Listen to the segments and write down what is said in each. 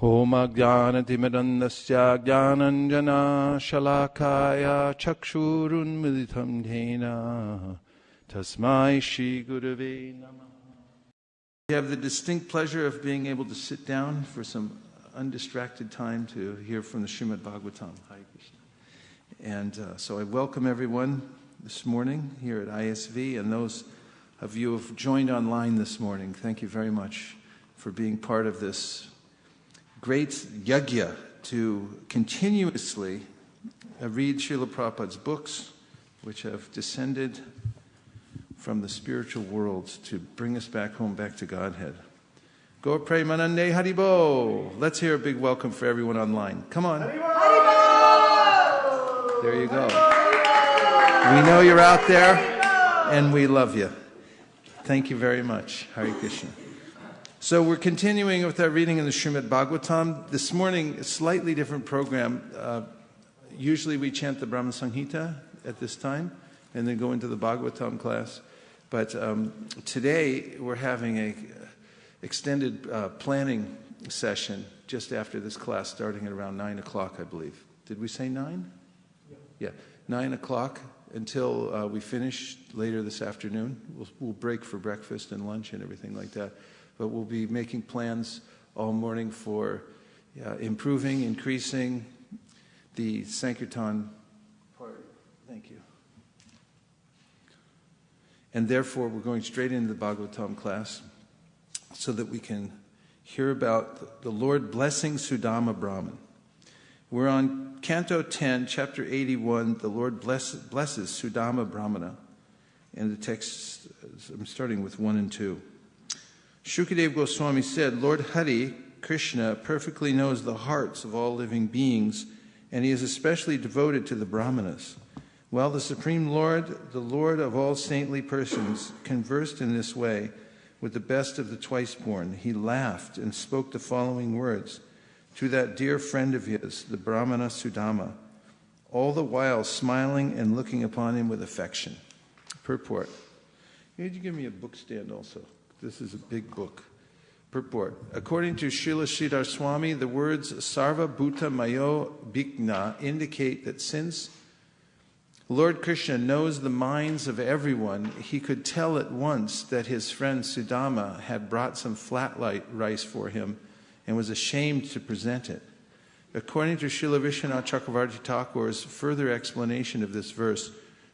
Om Ajnanatimidandasya Jnananjana Shalakaya Chakshurun Militam Dhena Tasmai Shri Gurave Namah. We have the distinct pleasure of being able to sit down for some undistracted time to hear from the Srimad Bhagavatam. Hare Krishna. And so I welcome everyone this morning here at ISV, and those of you who have joined online this morning. Thank you very much for being part of this great yajna to continuously read Srila Prabhupada's books, which have descended from the spiritual world to bring us back home, back to Godhead. Go Premanande Haribo. Let's hear a big welcome for everyone online. Come on. Haribo! There you go. We know you're out there, and we love you. Thank you very much. Hare Krishna. So we're continuing with our reading in the Srimad Bhagavatam. This morning, a slightly different program. Usually we chant the Brahma Samhita at this time and then go into the Bhagavatam class. But today we're having an extended planning session just after this class, starting at around 9 o'clock, I believe. Did we say 9? Yeah, 9 o'clock until we finish later this afternoon. We'll break for breakfast and lunch and everything like that. But we'll be making plans all morning for improving, increasing the Sankirtan part. Thank you. And therefore, we're going straight into the Bhagavatam class so that we can hear about the Lord blessing Sudhama Brahman. We're on Canto 10, Chapter 81. The Lord blesses Sudhama Brahmana. And the text, I'm starting with 1 and 2. Shukadeva Goswami said, Lord Hari, Krishna, perfectly knows the hearts of all living beings, and he is especially devoted to the Brahmanas. While the Supreme Lord, the Lord of all saintly persons, conversed in this way with the best of the twice-born, he laughed and spoke the following words to that dear friend of his, the Brahmana Sudhama, all the while smiling and looking upon him with affection. Purport. Could you give me a book stand also? This is a big book. Purport. According to Srila Sridhar Swami, the words Sarva Bhuta Mayo Bhikna indicate that since Lord Krishna knows the minds of everyone, he could tell at once that his friend Sudhama had brought some flat rice for him and was ashamed to present it. According to Srila Vishwanath Chakravarti Thakur's further explanation of this verse,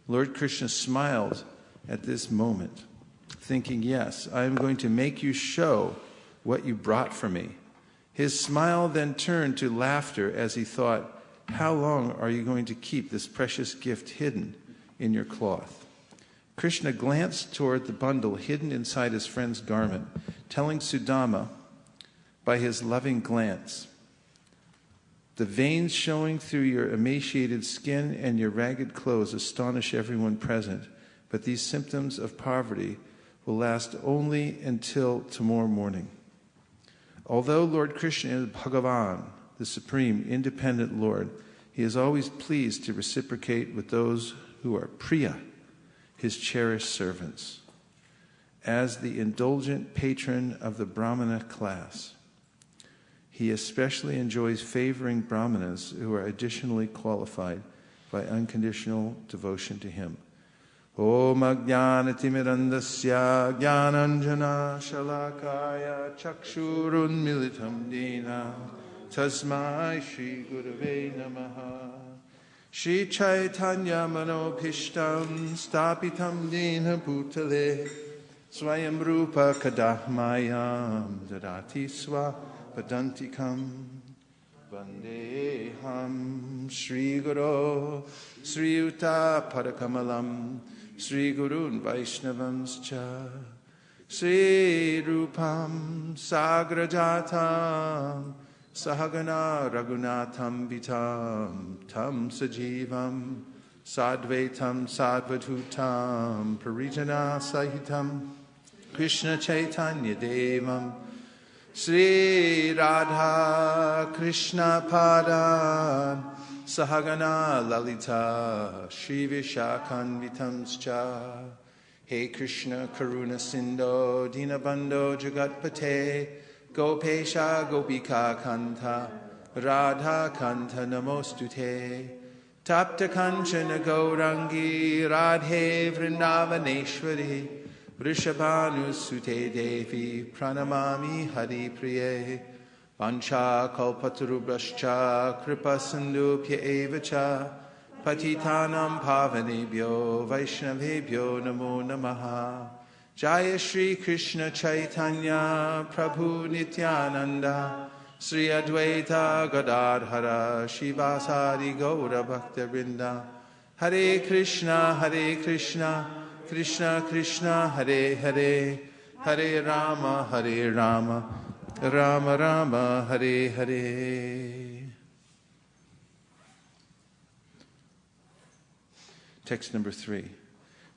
Lord Krishna smiled at this moment, thinking, yes, I am going to make you show what you brought for me. His smile then turned to laughter as he thought, how long are you going to keep this precious gift hidden in your cloth? Krishna glanced toward the bundle hidden inside his friend's garment, telling Sudhama by his loving glance, the veins showing through your emaciated skin and your ragged clothes astonish everyone present, but these symptoms of poverty will last only until tomorrow morning. Although Lord Krishna is Bhagavan, the supreme independent Lord, he is always pleased to reciprocate with those who are Priya, his cherished servants. As the indulgent patron of the Brahmana class, he especially enjoys favoring Brahmanas who are additionally qualified by unconditional devotion to him. Om Ajnanatimidandasya Jnananjana Shalakaya Chakshurun Militam Dhena Tasmai Shri Gurave Namaha. Shri Chaitanya Manobhishtam Stapitam Dena Bhutale Swayam Rupa Kadahmayam Dadati Swa Padantikam Vandeham Shri Guru Sri Uta Padakamalam Sri Gurun Vaishnavamscha Sri Rupam Sagrajatam Sahagana Raghunatham Vitam Tam Sajivam Sadvaitam Sadvadhutam Parijana Sahitam Krishna Chaitanya Devam Sri Radha Krishna Padan Sahagana Lalita Shri Vishakanvitamscha He Krishna Karuna Sindho Dinabandho Jagatpate Gopesha Gopika Kanta, Radha Kanta Namostute, Tapta Kanchana Gaurangi, Radhe Vrindavaneshwari, Vrishabhanu Sute Devi, Pranamami Hari Priye, Vancha Kalpatarubhascha, Kripa Sindhupya Evacha, Patitanam Pavanebhyo, Vaishnavebhyo Namo Namaha. Jaya Shri Krishna Chaitanya, Prabhu Nityananda, Sri Advaita Gadadhara, Shivasari Gaura Bhakta Vrinda, Hare Krishna, Krishna Krishna, Hare Hare, Hare Rama, Rama Rama, Hare Hare. Text number 3.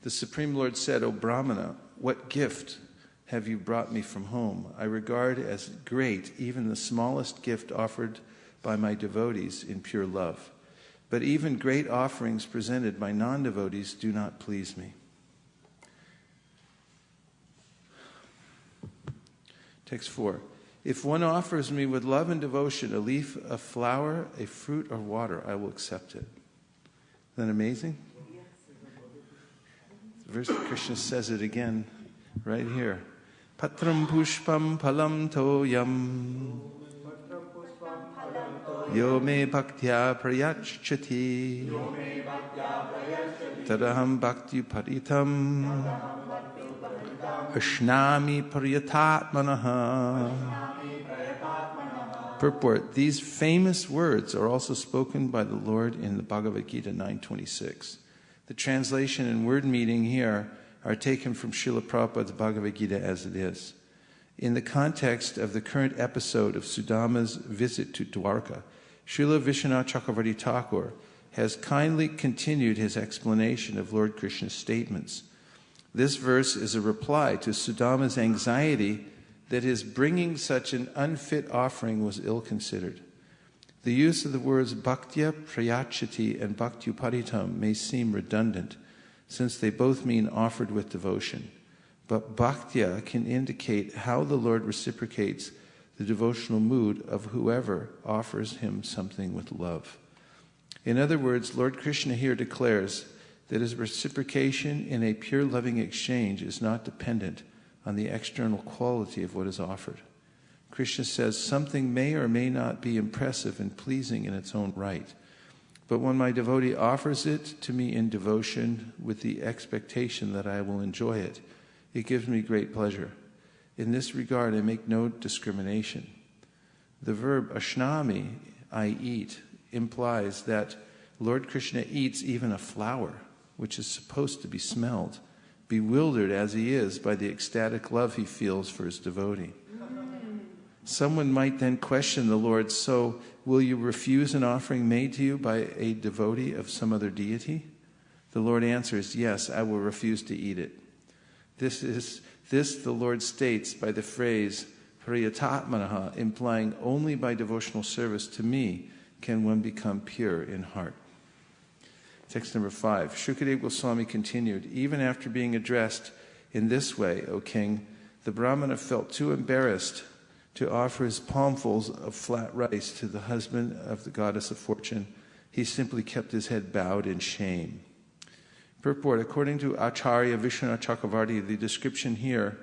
The Supreme Lord said, O Brahmana, what gift have you brought me from home? I regard as great even the smallest gift offered by my devotees in pure love. But even great offerings presented by non-devotees do not please me. Text 4. If one offers me with love and devotion a leaf, a flower, a fruit, or water, I will accept it. Isn't that amazing? Verse Krishna says it again right here. Patram pushpam phalam toyam yo me bhaktya prayachati tadaham bhakti paritam ashnami paryatatmanaha. Purport. These famous words are also spoken by the Lord in the Bhagavad Gita 9:26. The translation and word meaning here are taken from Srila Prabhupada's Bhagavad Gita as it is. In the context of the current episode of Sudhama's visit to Dwarka, Srila Vishwanath Chakravarti Thakur has kindly continued his explanation of Lord Krishna's statements. This verse is a reply to Sudhama's anxiety that his bringing such an unfit offering was ill-considered. The use of the words bhaktya prayachati and bhaktyuparitam may seem redundant, since they both mean offered with devotion. But bhaktya can indicate how the Lord reciprocates the devotional mood of whoever offers him something with love. In other words, Lord Krishna here declares that his reciprocation in a pure loving exchange is not dependent on the external quality of what is offered. Krishna says something may or may not be impressive and pleasing in its own right, but when my devotee offers it to me in devotion with the expectation that I will enjoy it, it gives me great pleasure. In this regard, I make no discrimination. The verb ashnami, I eat, implies that Lord Krishna eats even a flower, which is supposed to be smelled, bewildered as he is by the ecstatic love he feels for his devotee. Someone might then question the Lord, so will you refuse an offering made to you by a devotee of some other deity? The Lord answers, yes, I will refuse to eat it. This the Lord states by the phrase priyatatmanaha, implying only by devotional service to me can one become pure in heart. Text number 5. Shukadeva Goswami continued, even after being addressed in this way, O king, the Brahmana felt too embarrassed to offer his palmfuls of flat rice to the husband of the goddess of fortune. He simply kept his head bowed in shame. Purport. According to Acharya Vishwanath Chakravarti, the description here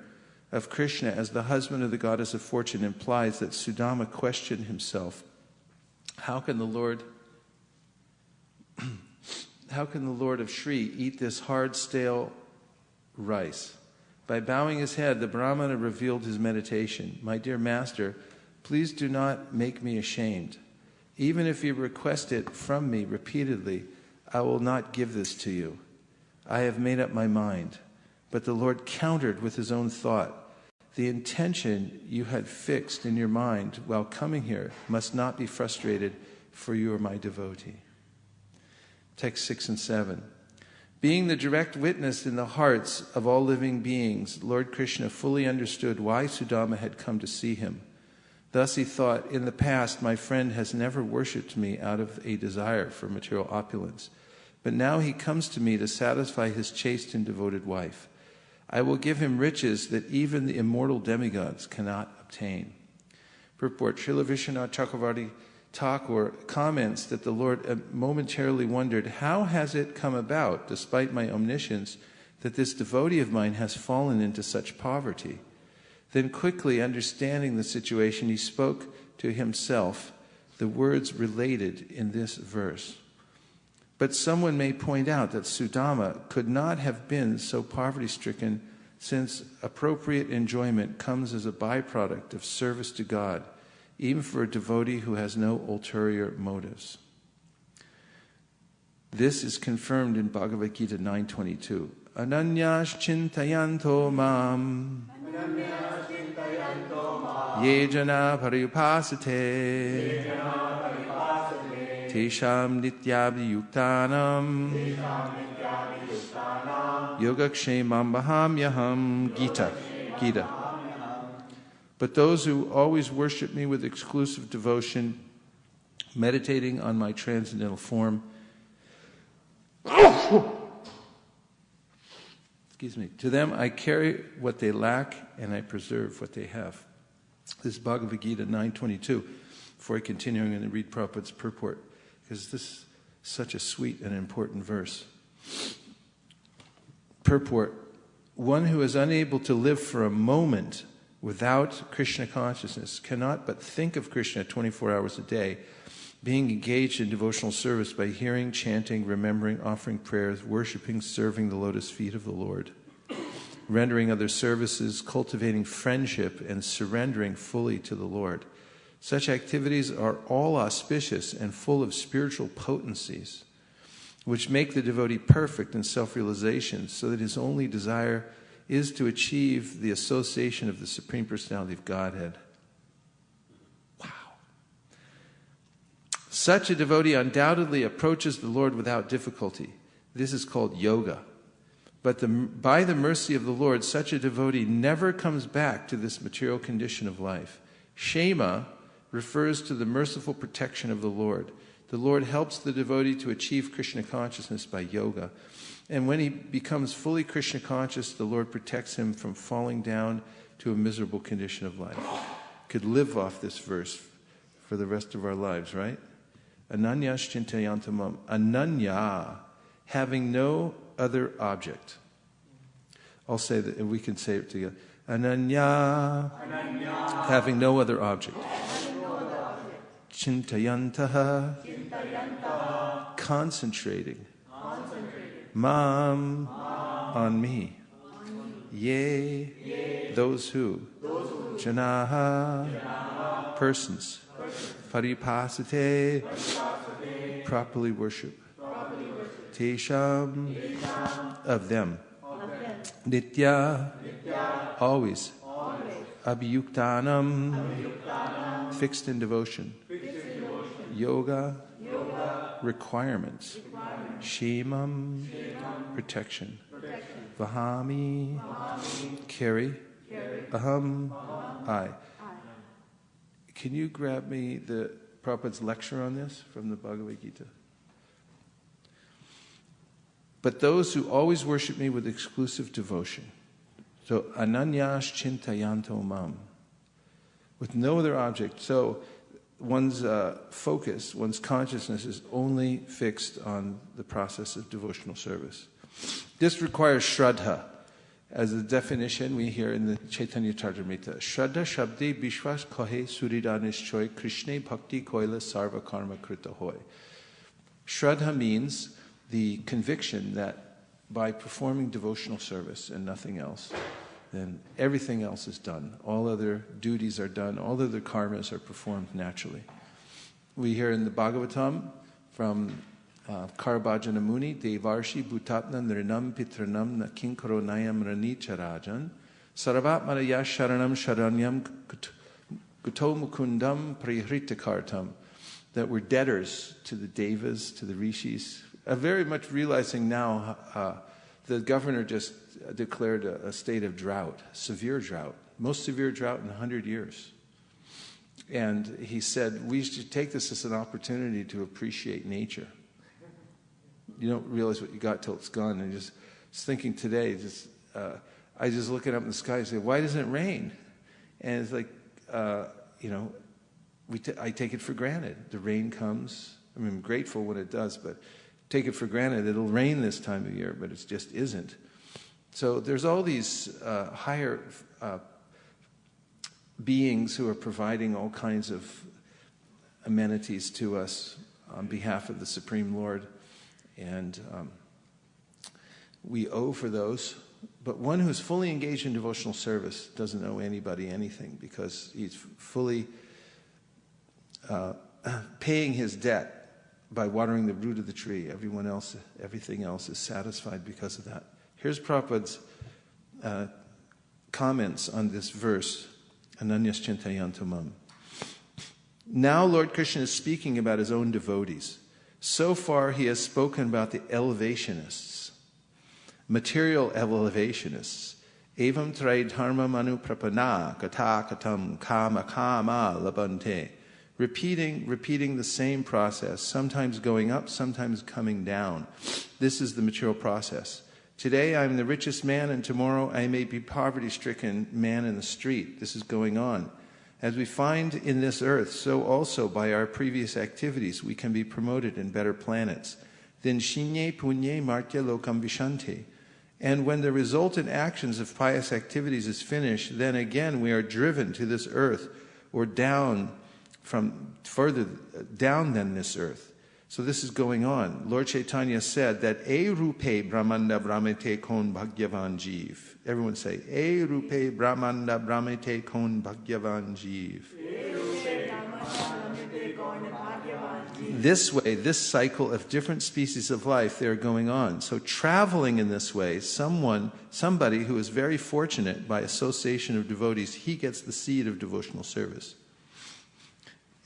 of Krishna as the husband of the goddess of fortune implies that Sudhama questioned himself, how can the Lord of Shri eat this hard, stale rice? By bowing his head, the Brahmana revealed his meditation. My dear master, please do not make me ashamed. Even if you request it from me repeatedly, I will not give this to you. I have made up my mind. But the Lord countered with his own thought. The intention you had fixed in your mind while coming here must not be frustrated, for you are my devotee. Text 6 and 7. Being the direct witness in the hearts of all living beings, Lord Krishna fully understood why Sudhama had come to see him. Thus he thought, in the past my friend has never worshipped me out of a desire for material opulence, but now he comes to me to satisfy his chaste and devoted wife. I will give him riches that even the immortal demigods cannot obtain. Purport, Srila Vishwanath Chakravarti Thakur comments that the Lord momentarily wondered, how has it come about, despite my omniscience, that this devotee of mine has fallen into such poverty? Then quickly understanding the situation, he spoke to himself the words related in this verse. But someone may point out that Sudhama could not have been so poverty-stricken, since appropriate enjoyment comes as a byproduct of service to God, even for a devotee who has no ulterior motives. This is confirmed in Bhagavad Gita 9:22. Ananyas chintayanto mam ye jana pariyupasate tesham nityabhiyuktanam yogakshemam bahamyaham. Gita. But those who always worship me with exclusive devotion, meditating on my transcendental form, to them I carry what they lack and I preserve what they have. This is Bhagavad Gita 9:22. Before I continue, I'm going to read Prabhupada's purport, because this is such a sweet and important verse. Purport: one who is unable to live for a moment without Krishna consciousness cannot but think of Krishna 24 hours a day, being engaged in devotional service by hearing, chanting, remembering, offering prayers, worshiping, serving the lotus feet of the Lord, rendering other services, cultivating friendship, and surrendering fully to the Lord. Such activities are all auspicious and full of spiritual potencies, which make the devotee perfect in self-realization, so that his only desire is to achieve the association of the Supreme Personality of Godhead. Wow. Such a devotee undoubtedly approaches the Lord without difficulty. This is called yoga. But by the mercy of the Lord, such a devotee never comes back to this material condition of life. Shema refers to the merciful protection of the Lord. The Lord helps the devotee to achieve Krishna consciousness by yoga. And when he becomes fully Krishna conscious, the Lord protects him from falling down to a miserable condition of life. Could live off this verse for the rest of our lives, right? Ananyas chintayantamam. Ananya, having no other object. I'll say that, and we can say it together. Ananya, having no other object. Chintayantaha, concentrating. Mam, on me. Ye, those who. Janaha, persons. Paripasate, properly worship. Tesham, of them. Nitya, always. Abhiyuktanam, fixed in devotion. Yoga, requirements. Shemam, protection. Vahami, carry. Aham, I. Can you grab me the Prabhupada's lecture on this from the Bhagavad Gita? But those who always worship me with exclusive devotion. So, ananyas chintayanto mam. With no other object. So, one's focus, one's consciousness is only fixed on the process of devotional service. This requires shraddha. As a definition we hear in the Chaitanya Charitamrita. Shraddha shabde bishwas kohe surida nishchoy krishne bhakti koila sarva karma krita hoy. Shraddha means the conviction that by performing devotional service and nothing else, then everything else is done. All other duties are done. All other karmas are performed naturally. We hear in the Bhagavatam from Karabhajana Muni, Devarshi Bhutatna Nrinam Pitranam Nakinkaro Nayam Rani Charajan Sarvatmaraya Sharanam Sharanyam Guto Mukundam Prihritakartam, that we're debtors to the Devas, to the Rishis. Very much realizing now, the governor just declared a state of drought, severe drought, most severe drought in 100 years. And he said, we should take this as an opportunity to appreciate nature. You don't realize what you got till it's gone. And just thinking today, I just looking up in the sky and say, why doesn't it rain? And it's like, I take it for granted. The rain comes. I mean, I'm grateful when it does, but take it for granted. It'll rain this time of year, but it just isn't. So there's all these higher beings who are providing all kinds of amenities to us on behalf of the Supreme Lord, and we owe for those. But one who's fully engaged in devotional service doesn't owe anybody anything, because he's fully paying his debt by watering the root of the tree. Everything else is satisfied because of that. Here's Prabhupada's comments on this verse, Ananyas Chintayantamam. Now Lord Krishna is speaking about his own devotees. So far he has spoken about the elevationists, material elevationists. Evam traidharma manu prapana kata katam kama kama labante. Repeating the same process, sometimes going up, sometimes coming down. This is the material process. Today I am the richest man, and tomorrow I may be poverty-stricken man in the street. This is going on. As we find in this earth, so also by our previous activities we can be promoted in better planets. Then shinye punye martya lokam vishante. And when the resultant actions of pious activities is finished, then again we are driven to this earth, or down from further down than this earth. So this is going on. Lord Chaitanya said that E rupe brahmanda brahmete kon bhagyavan jeev. Everyone say, E rupe brahmanda brahmete kon bhagyavan jeev. This way, this cycle of different species of life, they're going on. So traveling in this way, somebody who is very fortunate by association of devotees, he gets the seed of devotional service.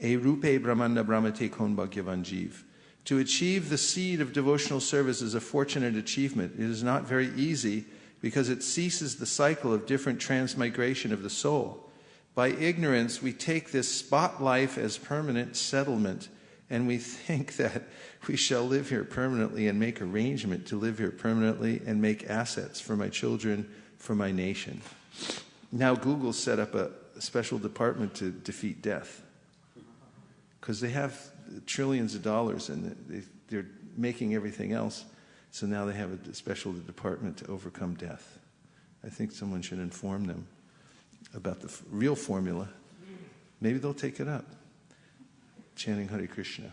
E rupe brahmanda brahmate kon bhagyavan jeev. To achieve the seed of devotional service is a fortunate achievement. It is not very easy, because it ceases the cycle of different transmigration of the soul. By ignorance, we take this spot life as permanent settlement, and we think that we shall live here permanently and make arrangement to live here permanently and make assets for my children, for my nation. Now Google set up a special department to defeat death, because they have trillions of dollars and they're making everything else. So now they have a special department to overcome death. I think someone should inform them about the real formula. Maybe they'll take it up. Chanting Hare Krishna.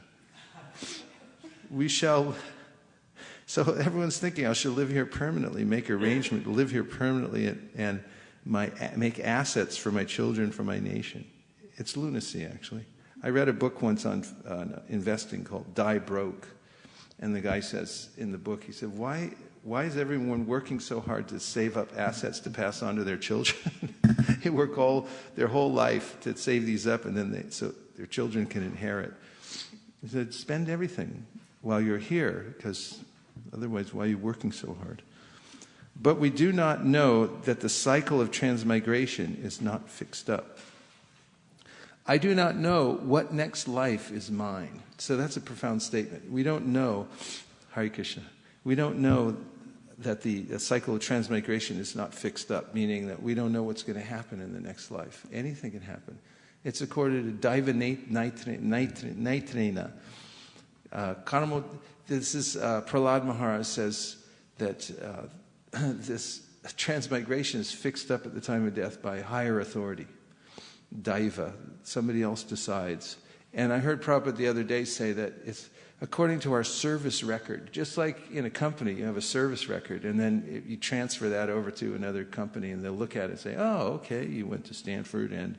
So everyone's thinking, I shall live here permanently, make arrangement to live here permanently, and make assets for my children, for my nation. It's lunacy, actually. I read a book once on investing called Die Broke. And the guy says in the book, he said, why is everyone working so hard to save up assets to pass on to their children? They work their whole life to save these up, and then so their children can inherit. He said, spend everything while you're here, because otherwise, why are you working so hard? But we do not know that the cycle of transmigration is not fixed up. I do not know what next life is mine. So that's a profound statement. We don't know, Hare Krishna, we don't know that the cycle of transmigration is not fixed up, meaning that we don't know what's going to happen in the next life. Anything can happen. It's according to Daiva Naitrena. This is Prahlad Maharaj says that this transmigration is fixed up at the time of death by higher authority. Daiva, somebody else decides. And I heard Prabhupada the other day say that it's according to our service record. Just like in a company, you have a service record, and then you transfer that over to another company, and they'll look at it and say, oh, okay, you went to Stanford, and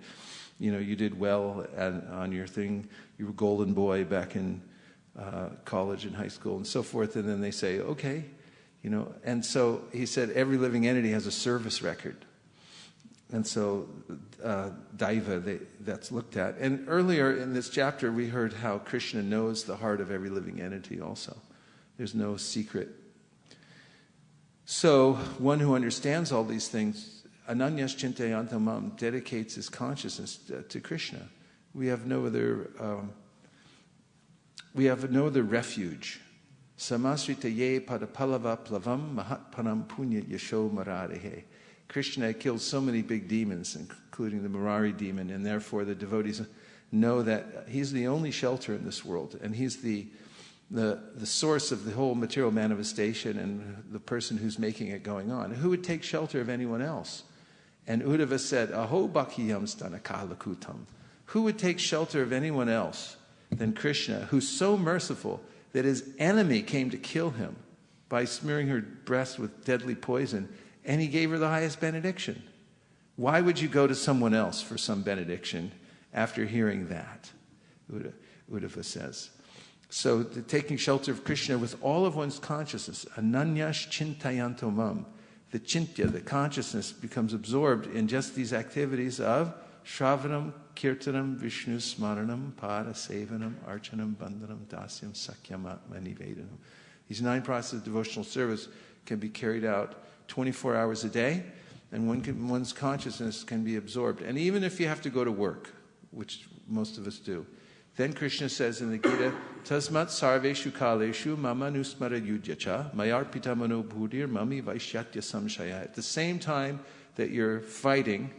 you did well on your thing. You were golden boy back in college and high school and so forth. And then they say, okay, And so he said every living entity has a service record. And so Daiva, that's looked at. And earlier in this chapter, we heard how Krishna knows the heart of every living entity also. There's no secret. So one who understands all these things, Ananyas Chintayantamam, dedicates his consciousness to Krishna. We have no other refuge. Samasrita ye padapalava plavam mahatpanam punya yasho mararehe. Krishna killed so many big demons, including the Murari demon, and therefore the devotees know that he's the only shelter in this world, and he's the source of the whole material manifestation and the person who's making it going on. Who would take shelter of anyone else? And Uddhava said, Aho bhakiyam stanakalakutam. Who would take shelter of anyone else than Krishna, who's so merciful that his enemy came to kill him by smearing her breast with deadly poison, and he gave her the highest benediction? Why would you go to someone else for some benediction after hearing that? Uddhava says. So taking shelter of Krishna with all of one's consciousness, ananyash chintayanto mam, the chintya, the consciousness, becomes absorbed in just these activities of Shravanam, Kirtanam, Vishnu Smaranam, Pada Sevanam, Archanam, Bandhanam, Dasyam, Sakyam, Atma Nivedanam. These 9 processes of devotional service can be carried out 24 hours a day, and one's consciousness can be absorbed. And even if you have to go to work, which most of us do, then Krishna says in the Gita, Tasmat sarveshu kaleshu mama nusmara yudyacha mayarpita mano bhudir mami vaishyatya samshaya. At the same time that you're fighting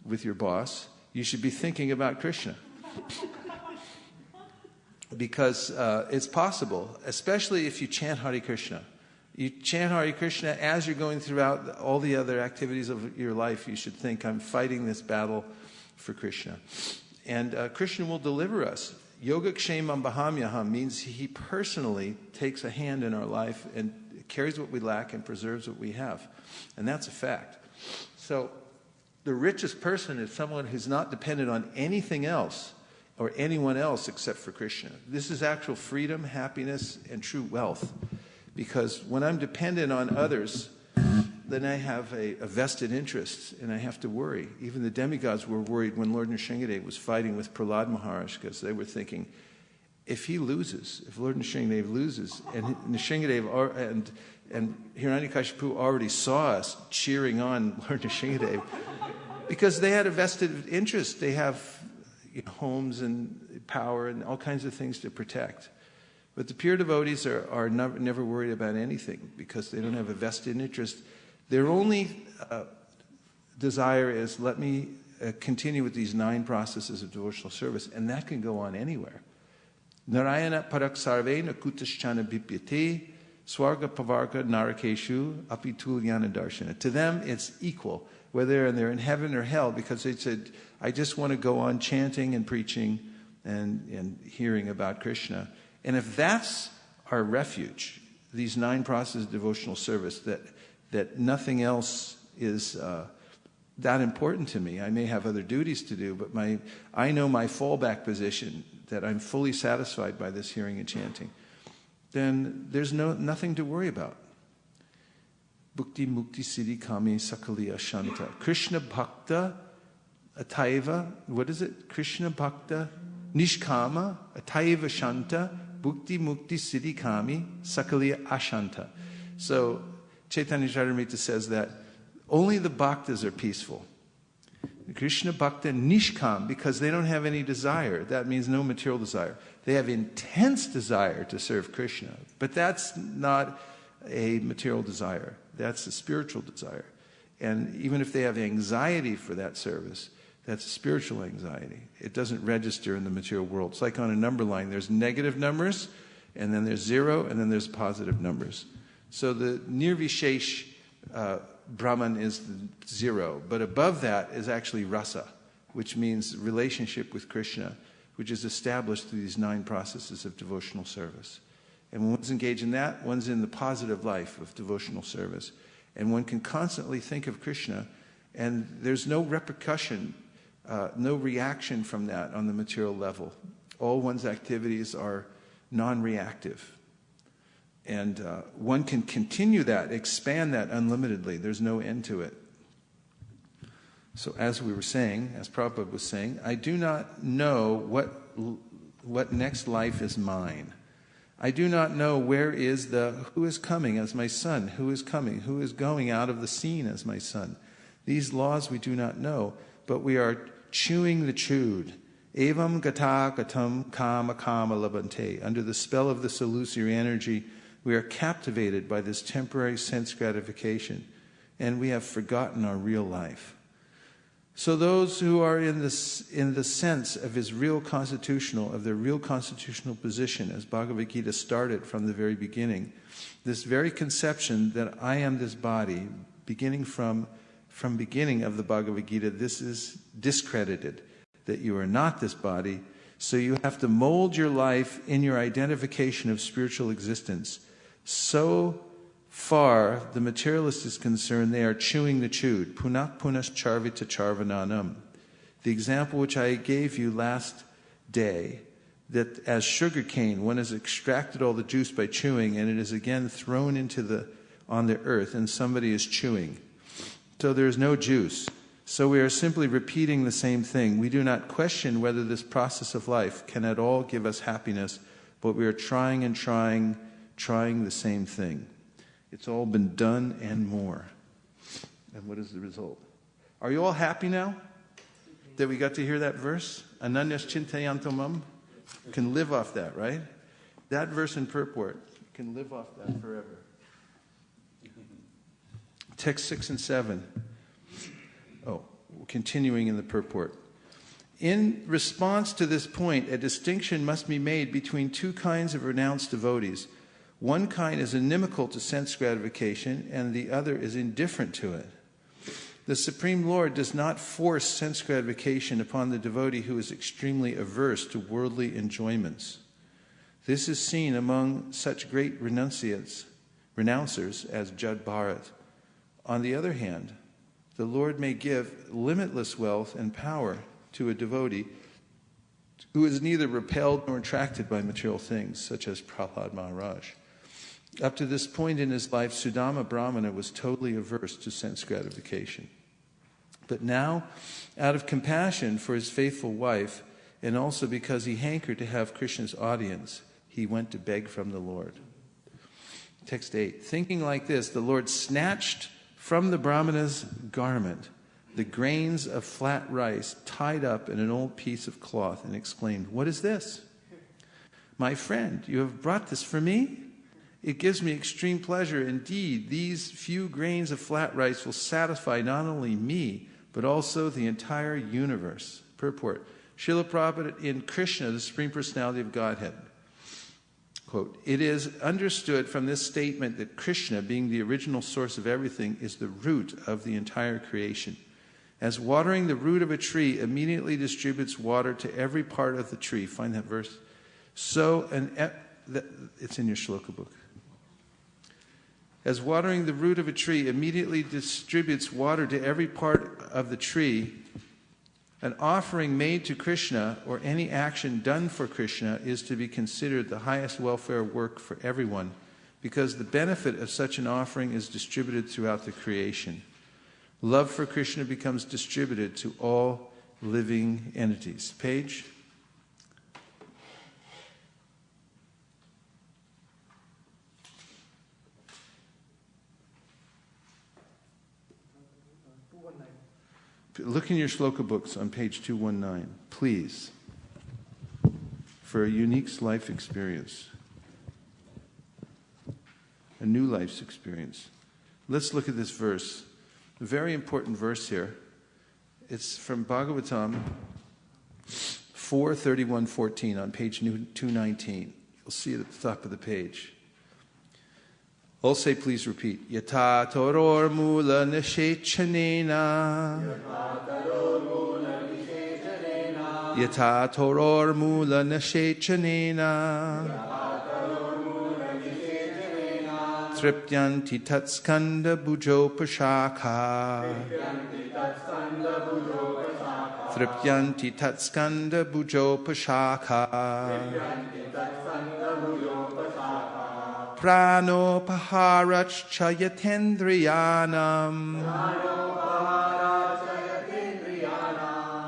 with your boss, you should be thinking about Krishna. Because it's possible, especially if you chant Hare Krishna. You chant Hare Krishna as you're going throughout all the other activities of your life. You should think, I'm fighting this battle for Krishna. And Krishna will deliver us. Yogakshemam bahamyaham means he personally takes a hand in our life and carries what we lack and preserves what we have. And that's a fact. So the richest person is someone who's not dependent on anything else or anyone else except for Krishna. This is actual freedom, happiness, and true wealth. Because when I'm dependent on others, then I have a vested interest, and I have to worry. Even the demigods were worried when Lord Nrsingadev was fighting with Prahlad Maharaj, because they were thinking, if he loses, if Lord Nrsingadev loses, and Nrsingadev and Hiranyakashipu already saw us cheering on Lord Nrsingadev, because they had a vested interest. They have homes and power and all kinds of things to protect. But the pure devotees are never worried about anything, because they don't have a vested interest. Their only desire is, let me continue with these 9 processes of devotional service, and that can go on anywhere. Narayana parak sarve nakutaschana bipyate swarga pavarga narakeshu apitulyana darshana. To them, it's equal, whether they're in heaven or hell, because they said, I just want to go on chanting and preaching and hearing about Krishna. And if that's our refuge, these 9 processes of devotional service, that nothing else is that important to me. I may have other duties to do, but I know my fallback position, that I'm fully satisfied by this hearing and chanting. Then there's nothing to worry about. Bhukti mukti siddhi kami sakaliya shanta. Krishna bhakta ataiva, what is it? Krishna bhakta nishkama ataiva shanta bhukti mukti siddhi kami sakaliya ashanta. So Chaitanya Charitamrita says that only the bhaktas are peaceful. Krishna bhakta nishkam, because they don't have any desire. That means no material desire. They have intense desire to serve Krishna, but that's not a material desire. That's a spiritual desire. And even if they have anxiety for that service, that's a spiritual anxiety. It doesn't register in the material world. It's like on a number line. There's negative numbers, and then there's 0, and then there's positive numbers. So the nirvishesh Brahman is the 0, but above that is actually rasa, which means relationship with Krishna, which is established through these 9 processes of devotional service. And when one's engaged in that, one's in the positive life of devotional service. And one can constantly think of Krishna, and there's no repercussion, no reaction from that on the material level. All one's activities are non-reactive. And one can continue that, expand that unlimitedly. There's no end to it. So as we were saying, as Prabhupada was saying, I do not know what next life is mine. I do not know who is coming as my son, who is coming, who is going out of the scene as my son. These laws we do not know, but we are chewing the chewed. Evam gata gatam kama kama labante. Under the spell of this illusory energy, we are captivated by this temporary sense gratification, and we have forgotten our real life. So those who are in the sense of their real constitutional position, as Bhagavad Gita started from the very beginning, this very conception that I am this body, beginning from beginning of the Bhagavad Gita, this is discredited, that you are not this body. So you have to mold your life in your identification of spiritual existence. So far, the materialist is concerned, they are chewing the chewed. Punak punas charvita charvananam. The example which I gave you last day, that as sugar cane, one has extracted all the juice by chewing, and it is again thrown on the earth, and somebody is chewing. So there is no juice. So we are simply repeating the same thing. We do not question whether this process of life can at all give us happiness, but we are trying the same thing. It's all been done and more. And what is the result? Are you all happy now that we got to hear that verse? Ananyas chintayantamam. Can live off that, right? That verse in purport can live off that forever. Text 6 and 7. Continuing in the purport. In response to this point, a distinction must be made between two kinds of renounced devotees. One kind is inimical to sense gratification, and the other is indifferent to it. The Supreme Lord does not force sense gratification upon the devotee who is extremely averse to worldly enjoyments. This is seen among such great renouncers as Jad Bharat. On the other hand, the Lord may give limitless wealth and power to a devotee who is neither repelled nor attracted by material things, such as Prahlad Maharaj. Up to this point in his life, Sudhama Brahmana was totally averse to sense gratification. But now, out of compassion for his faithful wife, and also because he hankered to have Krishna's audience, he went to beg from the Lord. Text 8. Thinking like this, the Lord snatched from the Brahmana's garment the grains of flat rice tied up in an old piece of cloth and exclaimed, "What is this? My friend, you have brought this for me? It gives me extreme pleasure. Indeed, these few grains of flat rice will satisfy not only me, but also the entire universe." Purport. Srila Prabhupada in Krishna, the Supreme Personality of Godhead. Quote, "It is understood from this statement that Krishna, being the original source of everything, is the root of the entire creation. As watering the root of a tree immediately distributes water to every part of the tree." Find that verse. It's in your shloka book. As watering the root of a tree immediately distributes water to every part of the tree, an offering made to Krishna or any action done for Krishna is to be considered the highest welfare work for everyone, because the benefit of such an offering is distributed throughout the creation. Love for Krishna becomes distributed to all living entities. Page. Look in your shloka books on page 219, please, for a unique life experience, a new life's experience. Let's look at this verse, a very important verse here. It's from Bhagavatam 4:31-14 on page 219. You'll see it at the top of the page. All say, please repeat. Yata toror mula nishechanena. Yata toror mula nishechanena. Tripyanti tatskanda bujo pashaka. Tripyanti tatskanda bujo pashaka. Prano paharach chayatendriyanam.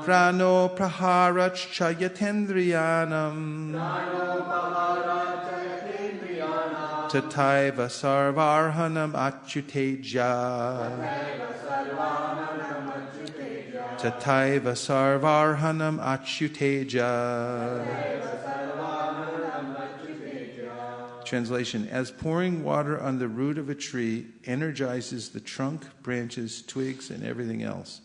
Prano paharach chayatendriyanam. Tataiva sarvarhanam achyuteja. Tataiva sarvarhanam achyuteja. Translation, as pouring water on the root of a tree energizes the trunk, branches, twigs, and everything else,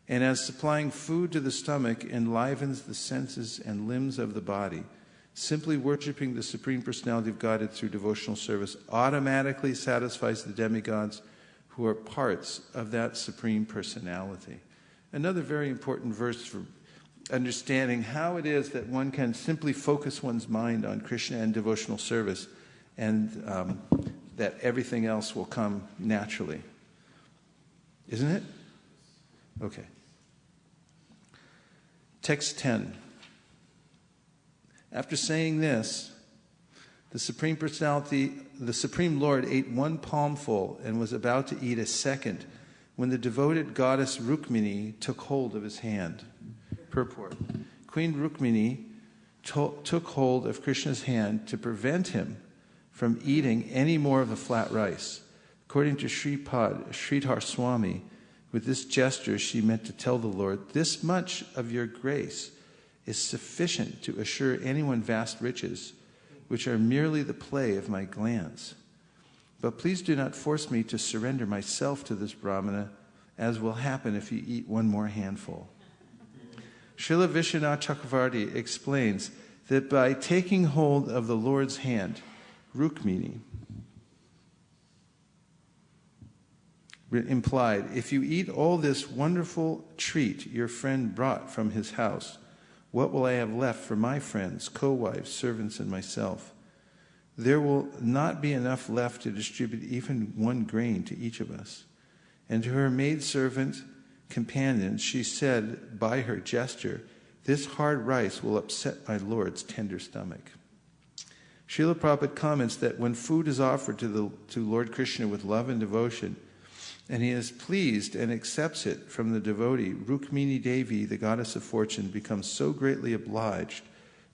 And as supplying food to the stomach enlivens the senses and limbs of the body, simply worshiping the Supreme Personality of Godhead through devotional service automatically satisfies the demigods who are parts of that Supreme Personality. Another very important verse for understanding how it is that one can simply focus one's mind on Krishna and devotional service, and that everything else will come naturally. Isn't it? Okay. Text 10. After saying this, the Supreme Personality, the Supreme Lord, ate one palmful and was about to eat a second when the devoted goddess Rukmini took hold of his hand. Purport. Queen Rukmini took hold of Krishna's hand to prevent him from eating any more of the flat rice. According to Sridhar Swami, with this gesture she meant to tell the Lord, "This much of your grace is sufficient to assure anyone vast riches, which are merely the play of my glance. But please do not force me to surrender myself to this Brahmana, as will happen if you eat one more handful." Srila Vishwanath Chakravarti explains that by taking hold of the Lord's hand, Rukmini implied, "If you eat all this wonderful treat your friend brought from his house, what will I have left for my friends, co-wives, servants, and myself? There will not be enough left to distribute even one grain to each of us." And to her maidservant companions, she said by her gesture, "This hard rice will upset my Lord's tender stomach." Srila Prabhupada comments that when food is offered to Lord Krishna with love and devotion, and he is pleased and accepts it from the devotee, Rukmini Devi, the goddess of fortune, becomes so greatly obliged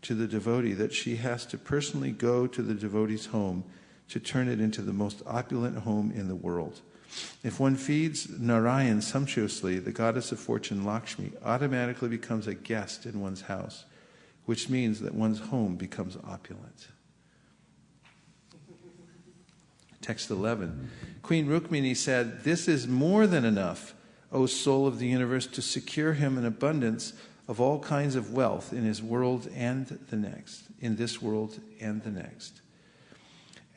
to the devotee that she has to personally go to the devotee's home to turn it into the most opulent home in the world. If one feeds Narayan sumptuously, the goddess of fortune, Lakshmi, automatically becomes a guest in one's house, which means that one's home becomes opulent. Text 11. Queen Rukmini said, "This is more than enough, O soul of the universe, to secure him an abundance of all kinds of wealth in his world and the next, in this world and the next.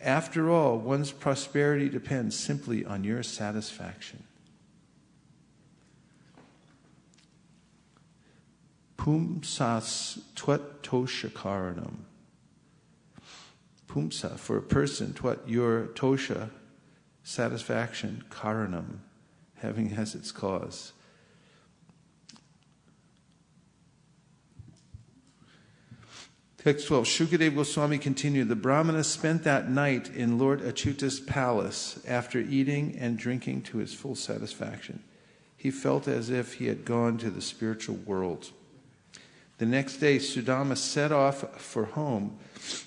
After all, one's prosperity depends simply on your satisfaction." Pumsas twat tosha karanam. Pumsa, for a person, twat, your tosha, satisfaction, karanam, having has its cause. Text 12, Shukadeva Goswami continued, "The Brahmana spent that night in Lord Achyuta's palace after eating and drinking to his full satisfaction. He felt as if he had gone to the spiritual world. The next day, Sudhama set off for home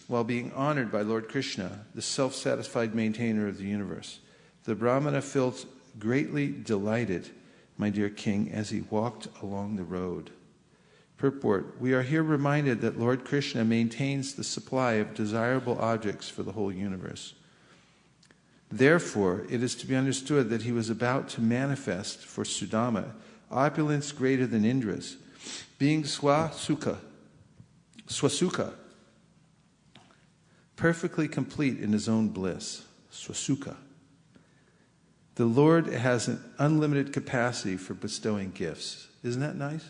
while being honored by Lord Krishna, the self-satisfied maintainer of the universe. The Brahmana felt greatly delighted, my dear king, as he walked along the road." Purport, we are here reminded that Lord Krishna maintains the supply of desirable objects for the whole universe. Therefore, it is to be understood that he was about to manifest for Sudhama opulence greater than Indra's, being swasuka, perfectly complete in his own bliss, swasuka. The Lord has an unlimited capacity for bestowing gifts. Isn't that nice?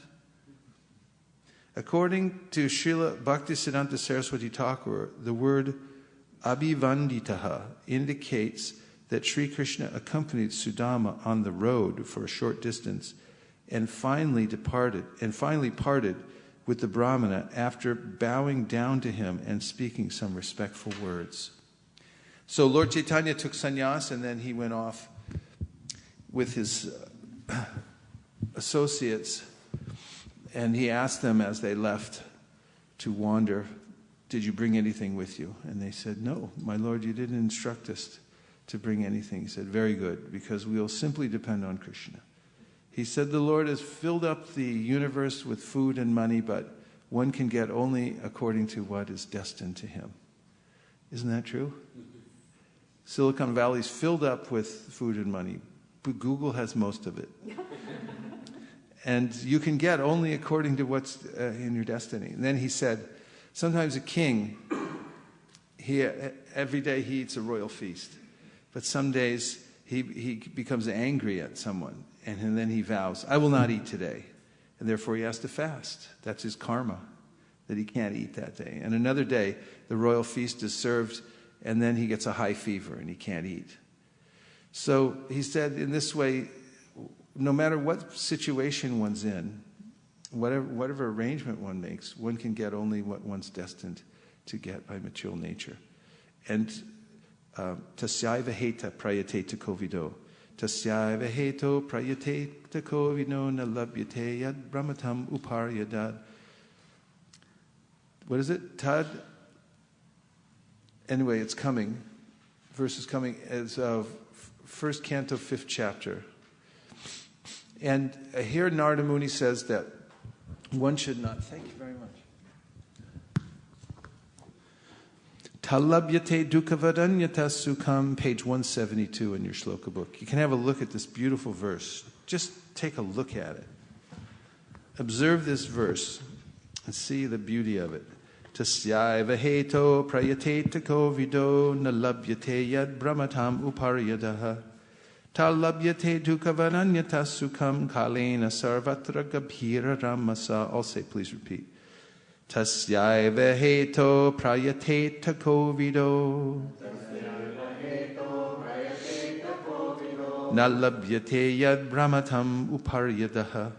According to Srila Bhaktisiddhanta Saraswati Thakur, the word abhivanditaha indicates that Sri Krishna accompanied Sudhama on the road for a short distance and finally parted with the Brahmana after bowing down to him and speaking some respectful words. So Lord Chaitanya took sannyas and then he went off with his associates, and he asked them as they left to wander, "Did you bring anything with you?" And they said, "No, my Lord, you didn't instruct us to bring anything." He said, "Very good, because we will simply depend on Krishna." He said, "The Lord has filled up the universe with food and money, but one can get only according to what is destined to him." Isn't that true? Silicon Valley is filled up with food and money, but Google has most of it. And you can get only according to what's in your destiny. And then he said, sometimes a king, every day he eats a royal feast. But some days he becomes angry at someone. And then he vows, I will not eat today. And therefore he has to fast. That's his karma, that he can't eat that day. And another day, the royal feast is served, and then he gets a high fever and he can't eat. So he said, in this way, no matter what situation one's in, whatever arrangement one makes, one can get only what one's destined to get by material nature. And tasyaiva heta prayate te kovido. Tasyaiva heto prayate te kovido na labhyate yad brahmatam uparyadad. What is it? Tad. Anyway, it's coming. Verse is coming as of 1st Canto, 5th chapter. And here Narada Muni says that one should not... Thank you very much. Talabhyate dukhavadanyata sukham, page 172 in your shloka book. You can have a look at this beautiful verse. Just take a look at it. Observe this verse and see the beauty of it. Tasyaiva heto prayate tako vido nalabhyate yad brahmatam uparyadaha talabhyate dukhavananyata sukham kalena sarvatra gabhira ramasa. I'll say, please repeat. Tasyaiva heto prayate tako vido nalabhyate yad brahmatam uparyadaha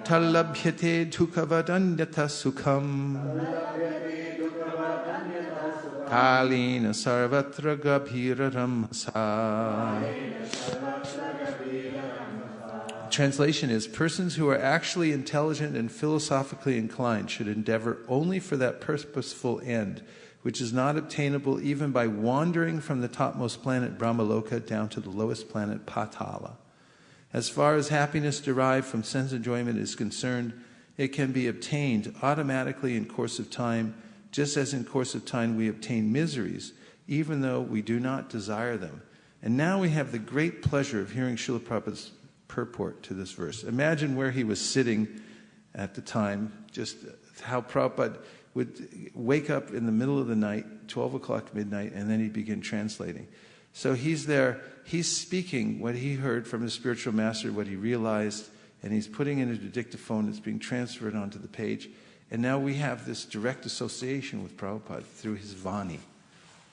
talabhyate dukhavadanyata sukham kalena sarvatra gabhira ramasa. Translation is, persons who are actually intelligent and philosophically inclined should endeavor only for that purposeful end, which is not obtainable even by wandering from the topmost planet Brahmaloka down to the lowest planet Patala. As far as happiness derived from sense enjoyment is concerned, it can be obtained automatically in course of time, just as in course of time we obtain miseries, even though we do not desire them. And now we have the great pleasure of hearing Srila Prabhupada's purport to this verse. Imagine where he was sitting at the time, just how Prabhupada would wake up in the middle of the night, 12 o'clock midnight, and then he'd begin translating. So he's there, he's speaking what he heard from his spiritual master, what he realized, and he's putting it into a dictaphone that's being transferred onto the page. And now we have this direct association with Prabhupada through his Vani.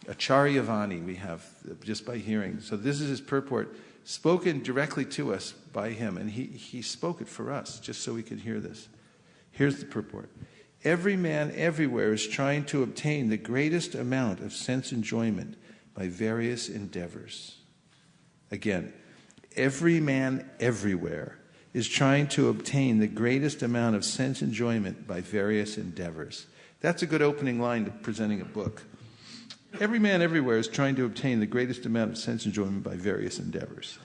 Acharya Vani we have just by hearing. So this is his purport, spoken directly to us by him. And he spoke it for us, just so we could hear this. Here's the purport. Every man everywhere is trying to obtain the greatest amount of sense enjoyment by various endeavors. Again, every man everywhere is trying to obtain the greatest amount of sense enjoyment by various endeavors. That's a good opening line to presenting a book. Every man everywhere is trying to obtain the greatest amount of sense enjoyment by various endeavors.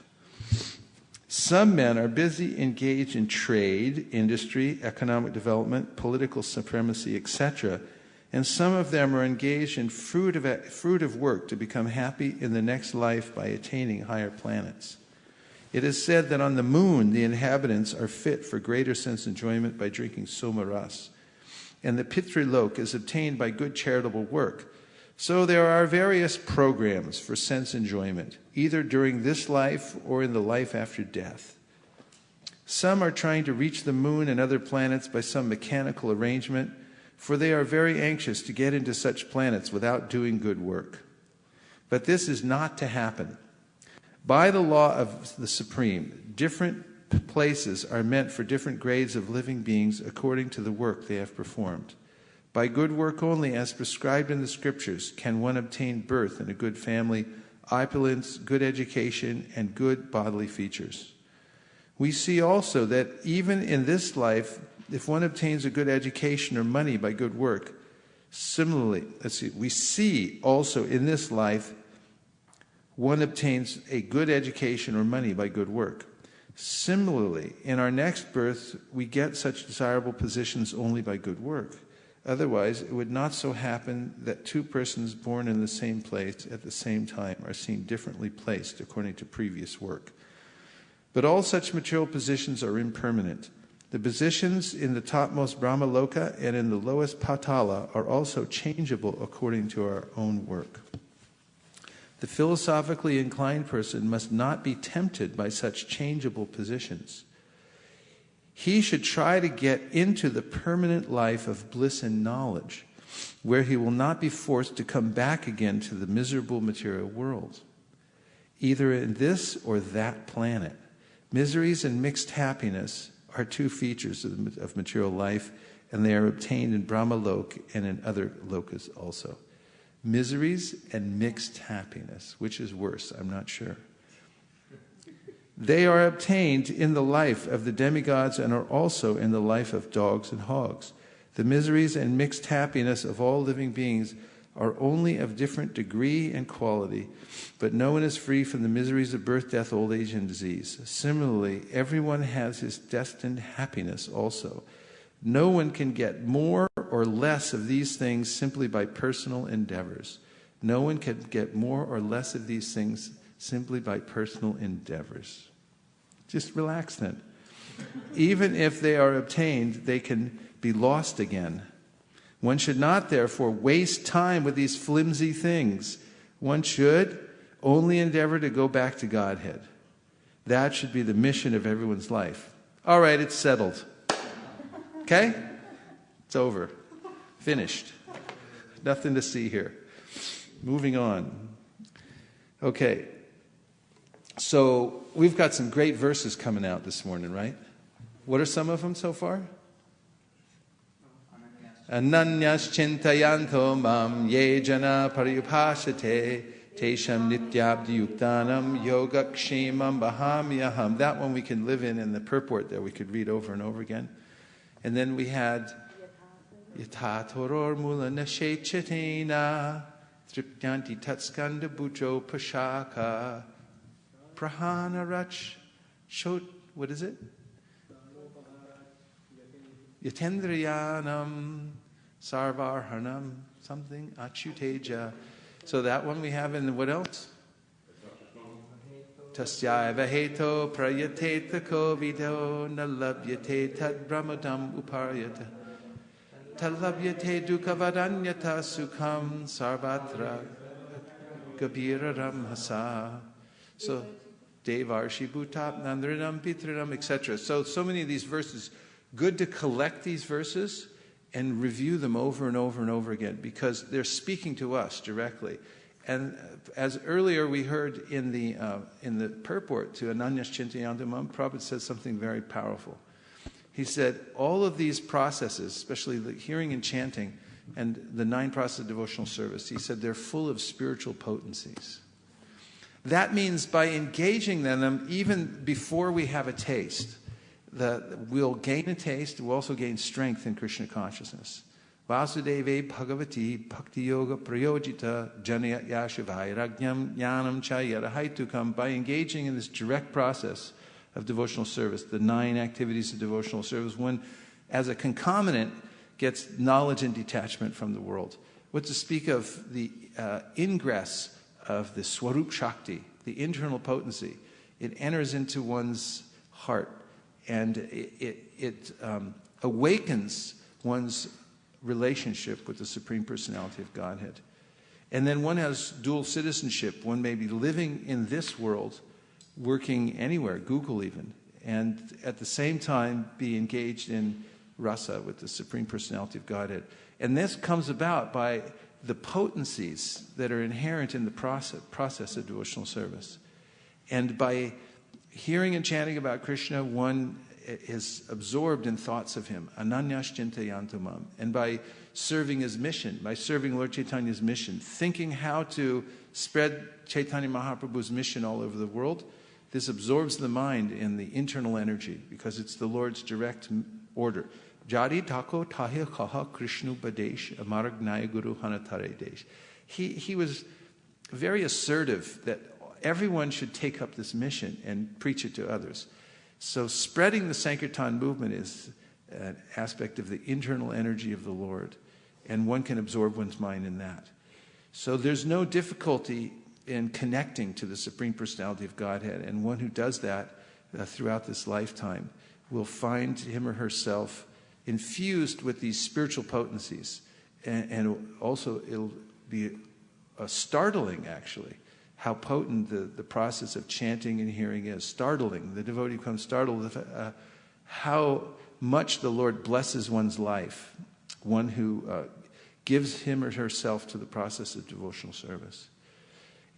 Some men are busy engaged in trade, industry, economic development, political supremacy, etc., and some of them are engaged in fruit of work to become happy in the next life by attaining higher planets. It is said that on the moon the inhabitants are fit for greater sense enjoyment by drinking somaras, and the Pitrilok is obtained by good charitable work. So there are various programs for sense enjoyment, either during this life or in the life after death. Some are trying to reach the moon and other planets by some mechanical arrangement, for they are very anxious to get into such planets without doing good work. But this is not to happen. By the law of the Supreme, different places are meant for different grades of living beings according to the work they have performed. By good work only, as prescribed in the scriptures, can one obtain birth in a good family, opulence, good education, and good bodily features. We see also that even in this life, if one obtains a good education or money by good work, similarly, we see also in this life, one obtains a good education or money by good work. Similarly, in our next birth, we get such desirable positions only by good work. Otherwise, it would not so happen that two persons born in the same place at the same time are seen differently placed according to previous work. But all such material positions are impermanent. The positions in the topmost Brahma Loka and in the lowest Patala are also changeable according to our own work. The philosophically inclined person must not be tempted by such changeable positions. He should try to get into the permanent life of bliss and knowledge, where he will not be forced to come back again to the miserable material world, either in this or that planet. Miseries and mixed happiness are two features of material life, and they are obtained in Brahma Lok and in other lokas also. Miseries and mixed happiness, which is worse? I'm not sure. They are obtained in the life of the demigods and are also in the life of dogs and hogs. The miseries and mixed happiness of all living beings are only of different degree and quality, but no one is free from the miseries of birth, death, old age, and disease. Similarly, everyone has his destined happiness also. No one can get more or less of these things simply by personal endeavors. No one can get more or less of these things simply by personal endeavors. Just relax then. Even if they are obtained, they can be lost again. One should not, therefore, waste time with these flimsy things. One should only endeavor to go back to Godhead. That should be the mission of everyone's life. All right, it's settled. Okay? It's over. Finished. Nothing to see here. Moving on. Okay. So we've got some great verses coming out this morning, right? What are some of them so far? Ananyas chintayanto mam ye jana pariyupashate tesham nityabdi yuktanam yogakshemam bahamyaham. That one we can live in the purport there we could read over and over again. And then we had Yatatoror mula nashechatena tripyanti tatskanda bujo pashaka prahanarach shot. What is it? Yatendriyanam sarvarhanam something achuteja. So that one we have in what else? Tasyaiva heto prayateta kovido nalabyate tad brahmadam uparyata talabyate dukavadanyata sukham sarvatra gabiraram hasa. So devarshi bhutap nandrinam pitrinam, etc. So many of these verses. Good to collect these verses and review them over and over and over again because they're speaking to us directly. And as earlier we heard in the purport to Ananyas Chintayantamam, Prabhupada said something very powerful. He said all of these processes, especially the hearing and chanting and the 9 processes of devotional service, he said they're full of spiritual potencies. That means by engaging in them even before we have a taste, we'll gain a taste, we'll also gain strength in Krishna consciousness. Vasudeve Bhagavati Bhakti Yoga Prayojita Janaya Yashivai Ragyam Jnanam Chayara Haitukam. By engaging in this direct process of devotional service, the 9 activities of devotional service, one, as a concomitant, gets knowledge and detachment from the world. What to speak of the ingress of the Swarup Shakti, the internal potency. It enters into one's heart. And it awakens one's relationship with the Supreme Personality of Godhead. And then one has dual citizenship. One may be living in this world, working anywhere, Google even, and at the same time be engaged in rasa with the Supreme Personality of Godhead. And this comes about by the potencies that are inherent in the process of devotional service. And by hearing and chanting about Krishna, one is absorbed in thoughts of him. Ananyas chintayantamam. And by serving his mission, by serving Lord Chaitanya's mission, thinking how to spread Chaitanya Mahaprabhu's mission all over the world, this absorbs the mind in the internal energy because it's the Lord's direct order. Jari tako tahe kaha Krishnu badesh amaragnaya guru hanatare desh. He was very assertive that everyone should take up this mission and preach it to others. So spreading the Sankirtan movement is an aspect of the internal energy of the Lord, and one can absorb one's mind in that. So there's no difficulty in connecting to the Supreme Personality of Godhead, and one who does that throughout this lifetime will find him or herself infused with these spiritual potencies. And also it'll be startling, actually, how potent the process of chanting and hearing is. Startling. The devotee becomes startled how much the Lord blesses one's life, one who gives him or herself to the process of devotional service.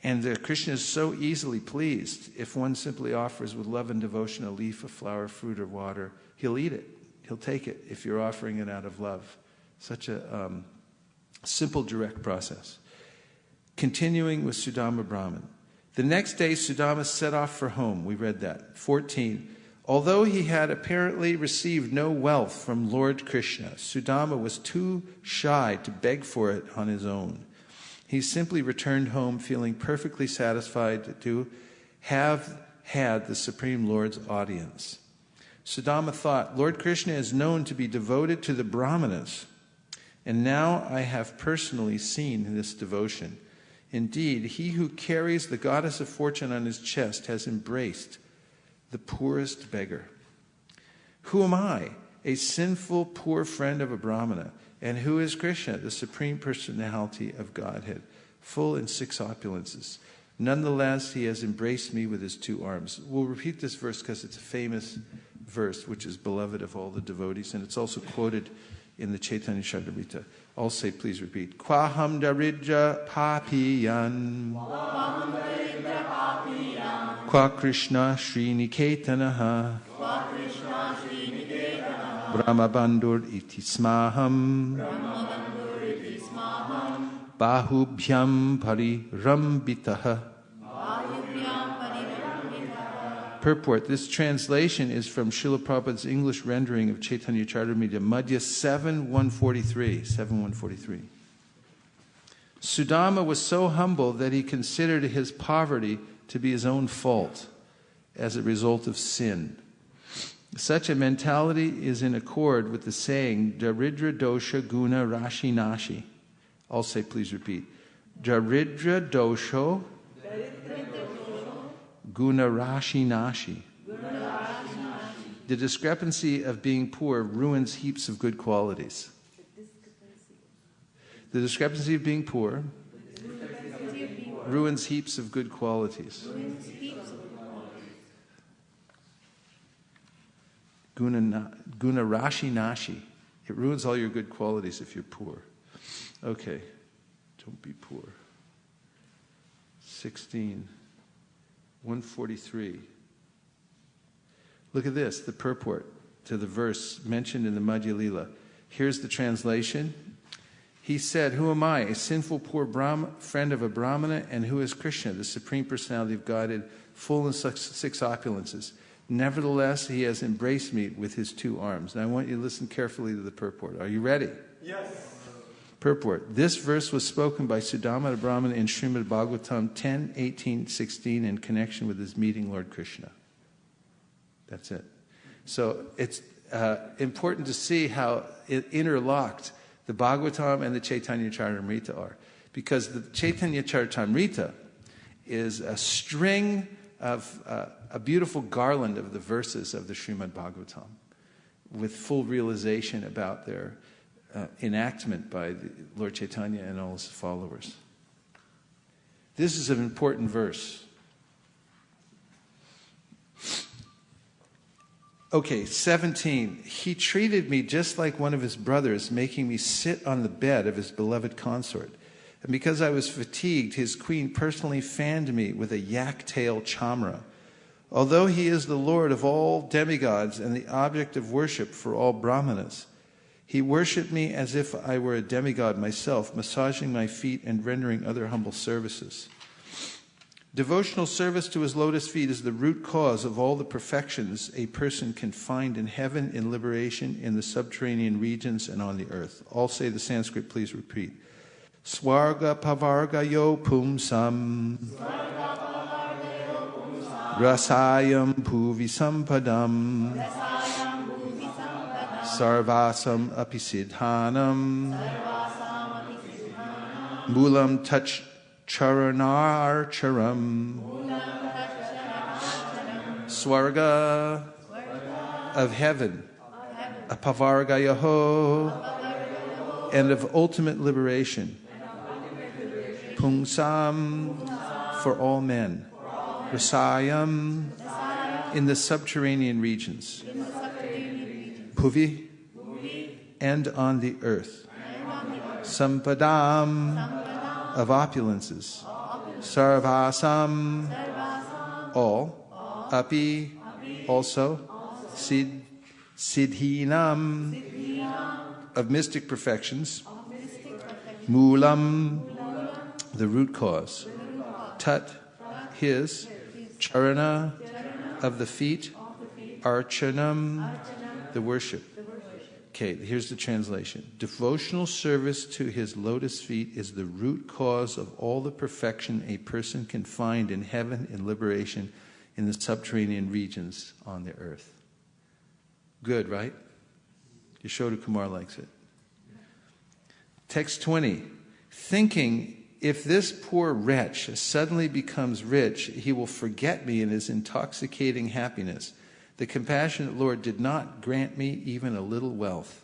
And Krishna is so easily pleased. If one simply offers with love and devotion a leaf, a flower, fruit, or water, he'll eat it. He'll take it if you're offering it out of love. Such a simple, direct process. Continuing with Sudhama Brahman. The next day, Sudhama set off for home. We read that. 14. Although he had apparently received no wealth from Lord Krishna, Sudhama was too shy to beg for it on his own. He simply returned home feeling perfectly satisfied to have had the Supreme Lord's audience. Sudhama thought, Lord Krishna is known to be devoted to the Brahmanas, and now I have personally seen this devotion. Indeed, he who carries the goddess of fortune on his chest has embraced the poorest beggar. Who am I, a sinful poor friend of a Brahmana? And who is Krishna, the Supreme Personality of Godhead, full in 6 opulences? Nonetheless, he has embraced me with his 2 arms. We'll repeat this verse because it's a famous verse, which is beloved of all the devotees, and it's also quoted in the Chaitanya Charitamrita. I'll say, please repeat. Kwaham daridra papiyan. Kwa Krishna Sriniketanaha. Brahma Bandhur iti smaham. Bahubhyam parirambitaha. Purport. This translation is from Srila Prabhupada's English rendering of Chaitanya Charitamrita, Madhya 7.143. Sudhama was so humble that he considered his poverty to be his own fault as a result of sin. Such a mentality is in accord with the saying, Daridra dosha guna rashi nashi. I'll say, please repeat. Daridra dosho guna rashi nashi. The discrepancy of being poor ruins heaps of good qualities. The discrepancy of being poor ruins heaps of good qualities. Guna rashi nashi. It ruins all your good qualities if you're poor. Okay, don't be poor. 16, 143. Look at this, the purport to the verse mentioned in the Madhya Lila. Here's the translation. He said, who am I, a sinful poor friend of a Brahmana, and who is Krishna, the Supreme Personality of Godhead, full in 6 opulences? Nevertheless, he has embraced me with his 2 arms. Now I want you to listen carefully to the purport. Are you ready? Yes. Purport. This verse was spoken by Sudhama the Brahmana in Srimad Bhagavatam 10, 18, 16 in connection with his meeting Lord Krishna. That's it. So it's important to see how interlocked the Bhagavatam and the Chaitanya Charitamrita are. Because the Chaitanya Charitamrita is a string of a beautiful garland of the verses of the Srimad Bhagavatam with full realization about their enactment by the Lord Chaitanya and all his followers. This is an important verse. Okay, 17. He treated me just like one of his brothers, making me sit on the bed of his beloved consort. And because I was fatigued, his queen personally fanned me with a yak-tail chamra. Although he is the Lord of all demigods and the object of worship for all Brahmanas, he worshipped me as if I were a demigod myself, massaging my feet and rendering other humble services. Devotional service to his lotus feet is the root cause of all the perfections a person can find in heaven, in liberation, in the subterranean regions, and on the earth. All say the Sanskrit, please repeat. Swarga pavarga yo pumsam rasayam puvi sampadam sarvasam apisidhanam mulam touch charanarcharam Swarga of heaven, Apavargayaho, and of ultimate liberation, Pungsam, for all men, Rasayam, in the subterranean regions, Puvi, and on the earth, Sampadam, of opulences, Sarvasam, all, Api, also, Siddhinam, of mystic perfections, Moolam, the root cause, Tat, his, Charana, of the feet, Archanam, the worship. Okay, here's the translation. Devotional service to his lotus feet is the root cause of all the perfection a person can find in heaven and liberation in the subterranean regions on the earth. Good, right? Yashoda Kumar likes it. Text 20. Thinking, if this poor wretch suddenly becomes rich, he will forget me in his intoxicating happiness. The compassionate Lord did not grant me even a little wealth.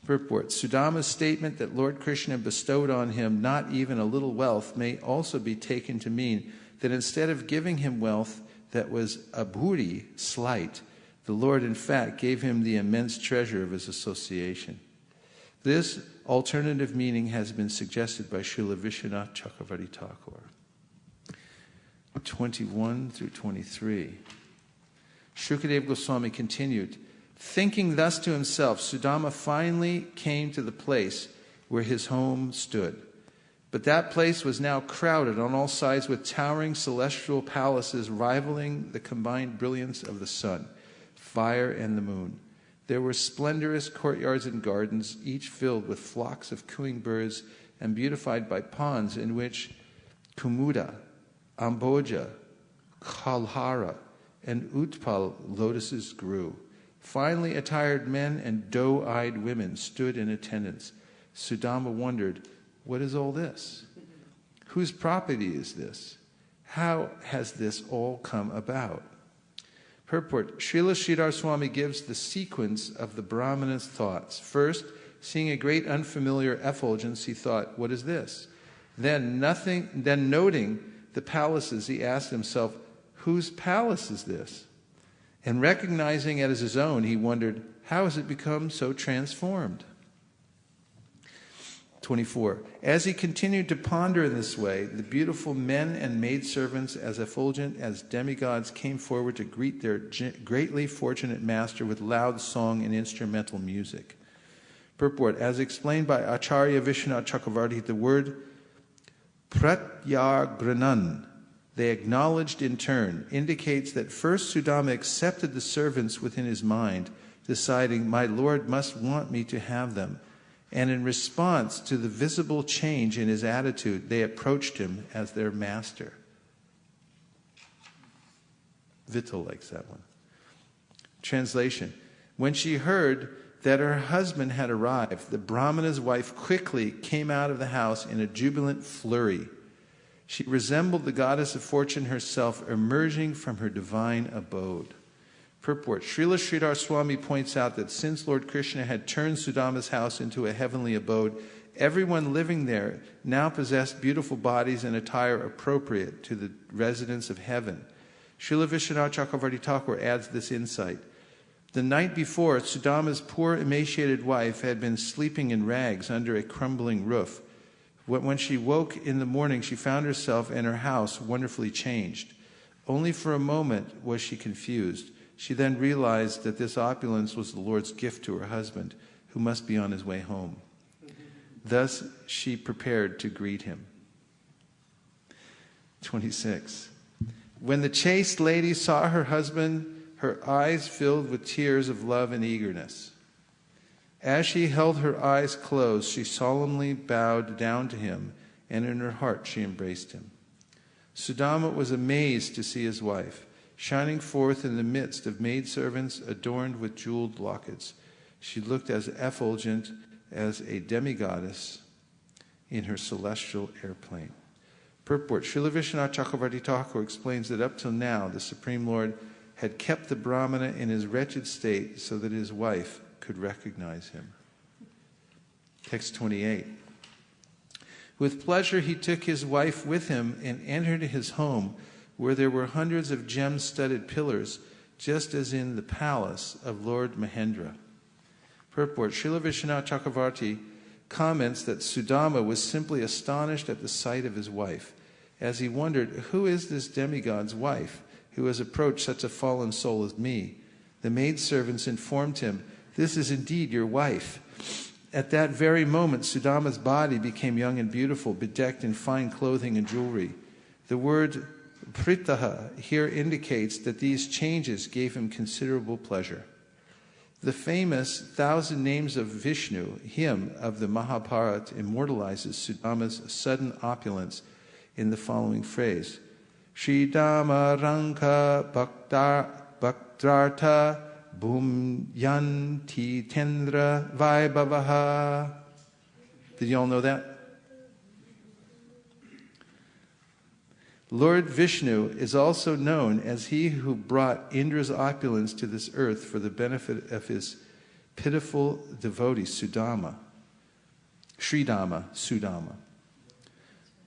Purport. Sudhama's statement that Lord Krishna bestowed on him not even a little wealth may also be taken to mean that instead of giving him wealth that was abhuri, slight, the Lord in fact gave him the immense treasure of his association. This alternative meaning has been suggested by Srila Vishwanath Chakravarti Thakur. 21 through 23. Shukadeva Goswami continued, thinking thus to himself, Sudhama finally came to the place where his home stood. But that place was now crowded on all sides with towering celestial palaces rivaling the combined brilliance of the sun, fire, and the moon. There were splendorous courtyards and gardens, each filled with flocks of cooing birds and beautified by ponds in which Kumuda, Amboja, Kalhara, and Utpal lotuses grew. Finely attired men and doe-eyed women stood in attendance. Sudhama wondered, what is all this? Whose property is this? How has this all come about? Purport. Srila Sridhar Swami gives the sequence of the Brahmana's thoughts. First, seeing a great unfamiliar effulgence, he thought, what is this? Then noting the palaces, he asked himself, whose palace is this? And recognizing it as his own, he wondered, how has it become so transformed? 24. As he continued to ponder in this way, the beautiful men and maidservants as effulgent as demigods came forward to greet their greatly fortunate master with loud song and instrumental music. Purport. As explained by Acharya Vishwanath Chakravarti, the word pratyagranan, they acknowledged in turn, indicates that first Sudhama accepted the servants within his mind, deciding, my Lord must want me to have them. And in response to the visible change in his attitude, they approached him as their master. Vittal likes that one. Translation. When she heard that her husband had arrived, the Brahmana's wife quickly came out of the house in a jubilant flurry. She resembled the goddess of fortune herself, emerging from her divine abode. Purport. Srila Sridhar Swami points out that since Lord Krishna had turned Sudhama's house into a heavenly abode, everyone living there now possessed beautiful bodies and attire appropriate to the residents of heaven. Srila Vishwanath Chakravarti Thakur adds this insight. The night before, Sudhama's poor emaciated wife had been sleeping in rags under a crumbling roof. When she woke in the morning, she found herself and her house wonderfully changed. Only for a moment was she confused. She then realized that this opulence was the Lord's gift to her husband, who must be on his way home. Thus, she prepared to greet him. 26. When the chaste lady saw her husband, her eyes filled with tears of love and eagerness. As she held her eyes closed, she solemnly bowed down to him, and in her heart she embraced him. Sudhama was amazed to see his wife, shining forth in the midst of maidservants adorned with jeweled lockets. She looked as effulgent as a demigoddess in her celestial airplane. Purport. Srila Vishwanath Chakravarti Thakur explains that up till now, the Supreme Lord had kept the Brahmana in his wretched state so that his wife could recognize him. Text 28. With pleasure he took his wife with him and entered his home, where there were hundreds of gem-studded pillars, just as in the palace of Lord Mahendra. Purport. Srila Vishwanath Chakravarti comments that Sudhama was simply astonished at the sight of his wife, as he wondered, who is this demigod's wife, who has approached such a fallen soul as me? The maidservants informed him, this is indeed your wife. At that very moment, Sudhama's body became young and beautiful, bedecked in fine clothing and jewelry. The word pritaha here indicates that these changes gave him considerable pleasure. The famous 1,000 Names of Vishnu hymn of the Mahabharata immortalizes Sudhama's sudden opulence in the following phrase: Sridhama Ranka Bhaktartha Bhumyanti Tendra Vaibhavaha. Did you all know that? Lord Vishnu is also known as he who brought Indra's opulence to this earth for the benefit of his pitiful devotee, Sudhama. Sudhama.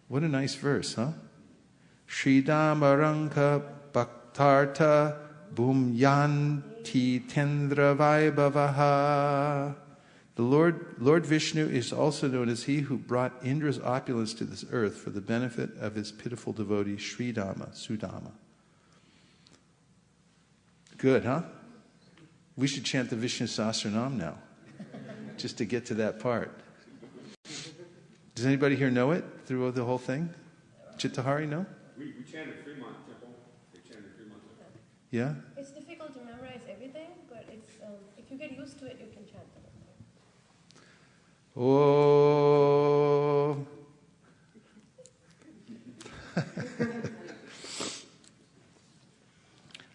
What a nice verse, huh? Sridhama Ranka Bhaktartha Bhumyanti Tendra Vaibhavaha. The Lord Vishnu is also known as he who brought Indra's opulence to this earth for the benefit of his pitiful devotee, Sudhama. Good, huh? We should chant the Vishnu Sahasranam now, just to get to that part. Does anybody here know it through the whole thing? Chittahari, no? We chanted Fremont Temple. They chanted Fremont Temple. Yeah? It's difficult to memorize everything, but it's if you get used to it, you can chant it. Oh.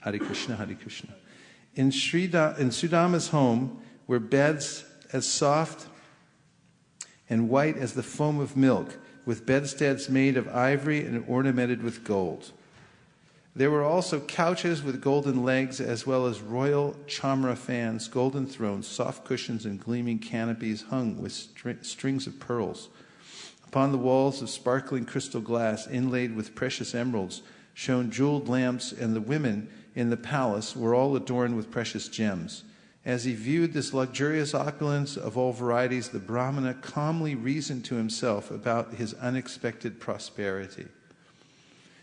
Hare Krishna, Hare Krishna. In Sudhama's home were beds as soft and white as the foam of milk, with bedsteads made of ivory and ornamented with gold. There were also couches with golden legs, as well as royal chamra fans, golden thrones, soft cushions, and gleaming canopies hung with strings of pearls. Upon the walls of sparkling crystal glass, inlaid with precious emeralds, shone jeweled lamps, and the women in the palace were all adorned with precious gems. As he viewed this luxurious opulence of all varieties, the Brahmana calmly reasoned to himself about his unexpected prosperity.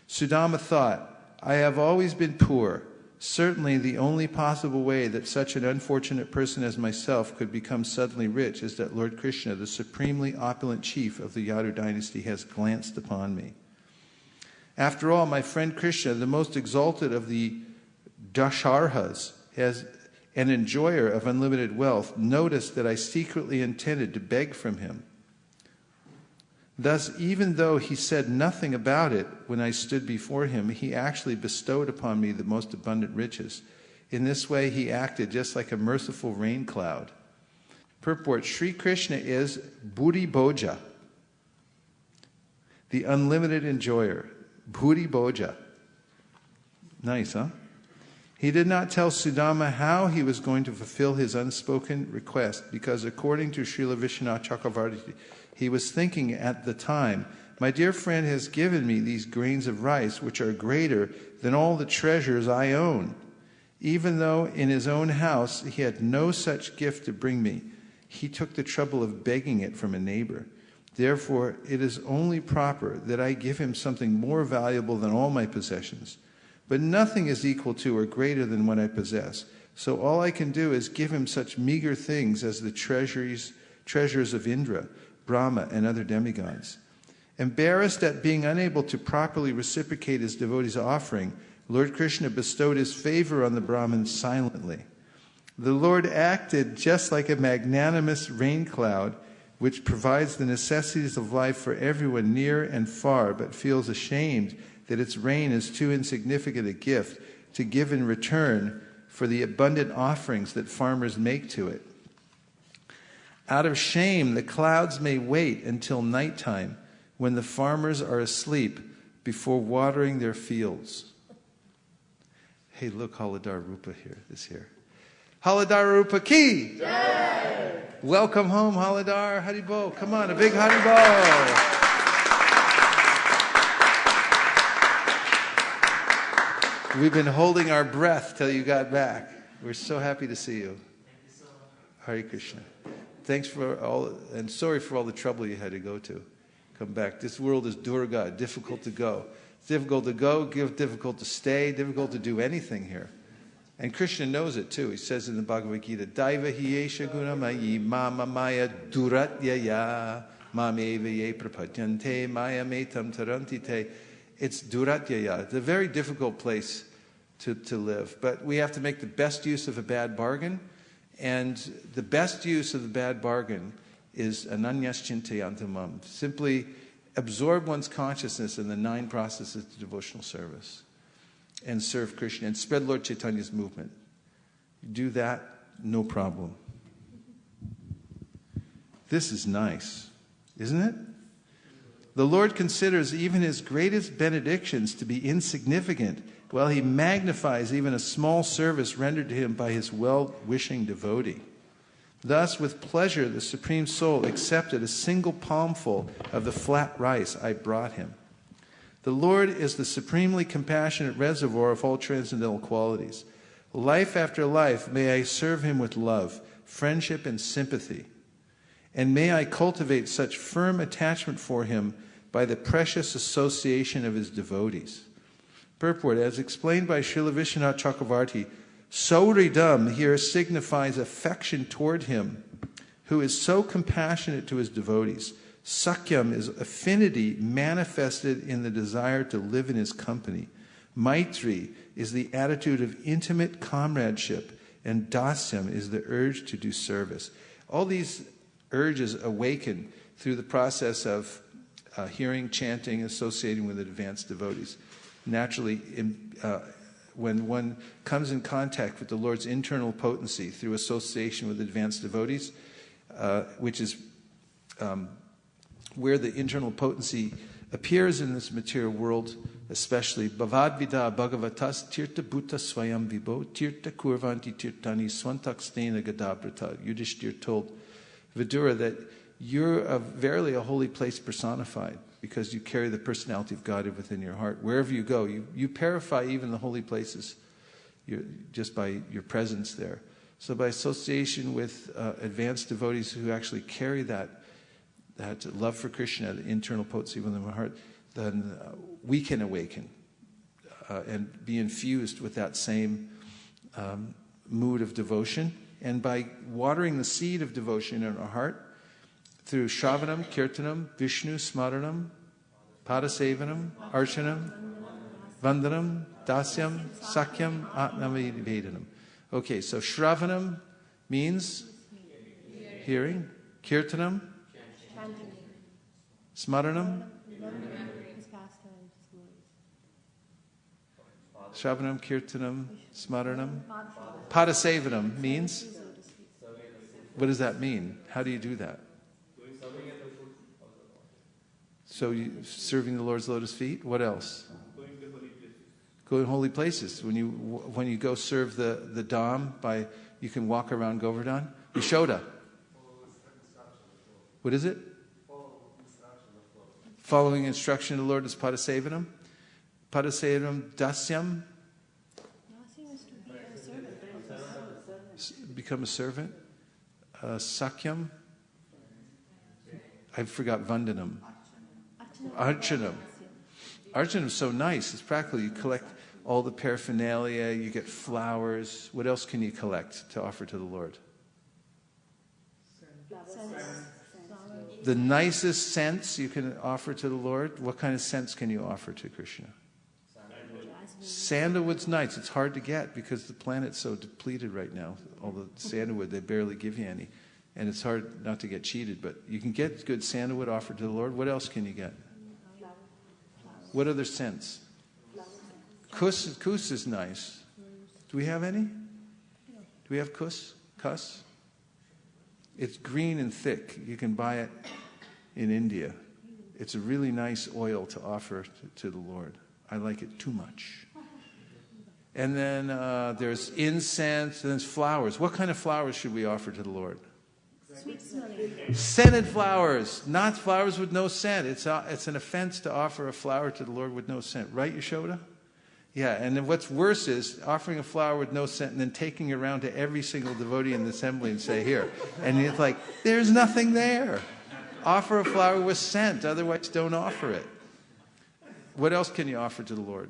Sudhama thought, I have always been poor. Certainly the only possible way that such an unfortunate person as myself could become suddenly rich is that Lord Krishna, the supremely opulent chief of the Yadu dynasty, has glanced upon me. After all, my friend Krishna, the most exalted of the Dasharhas, as an enjoyer of unlimited wealth, noticed that I secretly intended to beg from him. Thus, even though he said nothing about it when I stood before him, he actually bestowed upon me the most abundant riches. In this way, he acted just like a merciful rain cloud. Purport, Sri Krishna is Bhuri Bhoja, the unlimited enjoyer. Bhuri Bhoja. Nice, huh? He did not tell Sudhama how he was going to fulfill his unspoken request, because according to Srila Vishwanath Chakravarti, he was thinking at the time, my dear friend has given me these grains of rice, which are greater than all the treasures I own. Even though in his own house he had no such gift to bring me, he took the trouble of begging it from a neighbor. Therefore, it is only proper that I give him something more valuable than all my possessions. But nothing is equal to or greater than what I possess. So all I can do is give him such meager things as the treasures of Indra, Brahma, and other demigods. Embarrassed at being unable to properly reciprocate his devotee's offering, Lord Krishna bestowed his favor on the Brahmins silently. The Lord acted just like a magnanimous rain cloud, which provides the necessities of life for everyone near and far, but feels ashamed that its rain is too insignificant a gift to give in return for the abundant offerings that farmers make to it. Out of shame, the clouds may wait until nighttime, when the farmers are asleep, before watering their fields. Hey, look, Haladar Rupa is here. Haladar Rupa ki! Jai! Welcome home, Haladar. Haribo. Come on, a big Haribo. We've been holding our breath till you got back. We're so happy to see you. Hare Krishna. Thanks for all, and sorry for all the trouble you had to go to. Come back. This world is Durga, difficult to go. It's difficult to go, difficult to stay, difficult to do anything here. And Krishna knows it too. He says in the Bhagavad Gita, Daiva hiyesha gunamayi mama maya duratyaya mameva ye prapadyante maya metam tarantite. It's duratyaya. It's a very difficult place to live. But we have to make the best use of a bad bargain. And the best use of the bad bargain is ananyas chintayantamam. Simply absorb one's consciousness in the 9 processes of devotional service. And serve Krishna. And spread Lord Chaitanya's movement. Do that, no problem. This is nice, isn't it? The Lord considers even his greatest benedictions to be insignificant, while he magnifies even a small service rendered to him by his well-wishing devotee. Thus, with pleasure, the Supreme Soul accepted a single palmful of the flat rice I brought him. The Lord is the supremely compassionate reservoir of all transcendental qualities. Life after life, may I serve him with love, friendship, and sympathy. And may I cultivate such firm attachment for him by the precious association of his devotees. Purport, as explained by Srila Vishwanath Chakravarti, Sauridam here signifies affection toward him, who is so compassionate to his devotees. Sakyam is affinity manifested in the desire to live in his company. Maitri is the attitude of intimate comradeship, and Dasyam is the urge to do service. All these urges awaken through the process of hearing, chanting, associating with advanced devotees. Naturally, when one comes in contact with the Lord's internal potency through association with advanced devotees, which is where the internal potency appears in this material world, especially Bhavadvida Bhagavatas Tirtha Bhuta Swayam Vibho Tirtha Kurvanti Tirtani Swantakstena Gadabrata. Yudhishthir told Vidura that you're verily a holy place personified, because you carry the personality of God within your heart. Wherever you go, you purify even the holy places just by your presence there. So by association with advanced devotees who actually carry that love for Krishna, the internal potency within my heart, then we can awaken and be infused with that same mood of devotion. And by watering the seed of devotion in our heart, through Shravanam, Kirtanam, Vishnu, Smaranam, Padasevanam, Archanam, Vandanam, Dasyam, Sakyam, Atmanivedanam. Okay, so Shravanam means hearing. Kirtanam, Smaranam, Shravanam, Kirtanam, Smaranam. Padasevanam means? What does that mean? How do you do that? So you serving the Lord's lotus feet. What else? Go in holy places. When you go serve the Dham, you can walk around Govardhan. Yashoda. What is it? Following instruction of the Lord is Padasevanam. Padasevanam Dasyam. Dasyam is to be a servant. Become a servant. Sakyam. I forgot Vandanam. Archanam. Archanam is so nice. It's practical. You collect all the paraphernalia. You get flowers. What else can you collect to offer to the Lord? The nicest scents you can offer to the Lord. What kind of scents can you offer to Krishna? Sandalwood's nice. It's hard to get because the planet's so depleted right now. All the sandalwood, they barely give you any. And it's hard not to get cheated. But you can get good sandalwood offered to the Lord. What else can you get? What other scents? Kus is nice. Do we have any? Do we have kus? It's green and thick. You can buy it in India. It's a really nice oil to offer to the Lord. I like it too much. And then there's incense, and there's flowers. What kind of flowers should we offer to the Lord? Sweet smelling. Scented flowers, not flowers with no scent. It's an offense to offer a flower to the Lord with no scent. Right, Yashoda? Yeah, and then what's worse is offering a flower with no scent and then taking it around to every single devotee in the assembly and say, here. And it's like, there's nothing there. Offer a flower with scent, otherwise don't offer it. What else can you offer to the Lord?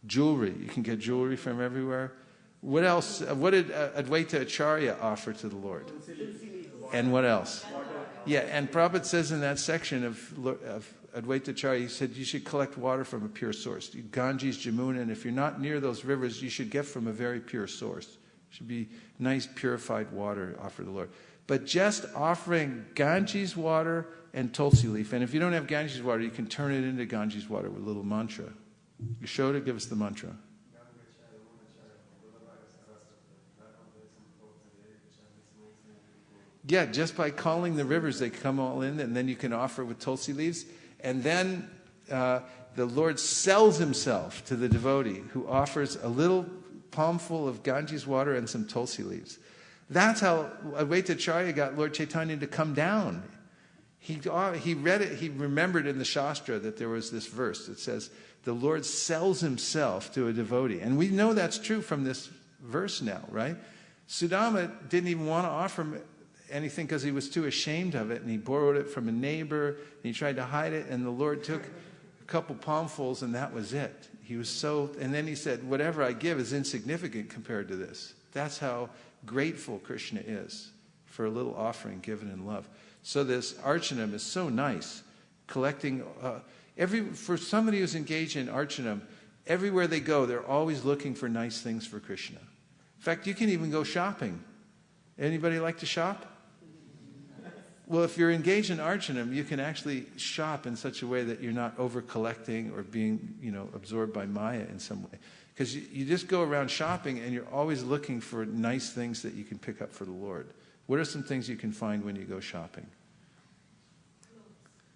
Jewelry. You can get jewelry from everywhere. What else? What did Advaita Acharya offer to the Lord? And what else? Yeah, and Prabhupada says in that section of Advaita Acharya, he said you should collect water from a pure source. Ganges, Jamuna, and if you're not near those rivers, you should get from a very pure source. It should be nice, purified water offered to the Lord. But just offering Ganges water and Tulsi leaf, and if you don't have Ganges water, you can turn it into Ganges water with a little mantra. Yashoda, give us the mantra. Yeah, just by calling the rivers, they come all in, and then you can offer with Tulsi leaves. And then the Lord sells himself to the devotee who offers a little palmful of Ganges water and some Tulsi leaves. That's how Advaita Acharya got Lord Chaitanya to come down. He read it, he remembered in the Shastra that there was this verse that says, the Lord sells himself to a devotee. And we know that's true from this verse now, right? Sudhama didn't even want to offer anything because he was too ashamed of it, and he borrowed it from a neighbor, and he tried to hide it, and the Lord took a couple palmfuls, and that was it. He was so, and then he said, whatever I give is insignificant compared to this. That's how grateful Krishna is for a little offering given in love. So this Archanam is so nice, collecting, for somebody who's engaged in Archanam, everywhere they go, they're always looking for nice things for Krishna. In fact, you can even go shopping. Anybody like to shop? Well, if you're engaged in Archanam, you can actually shop in such a way that you're not over-collecting or being, absorbed by Maya in some way. Because you just go around shopping and you're always looking for nice things that you can pick up for the Lord. What are some things you can find when you go shopping?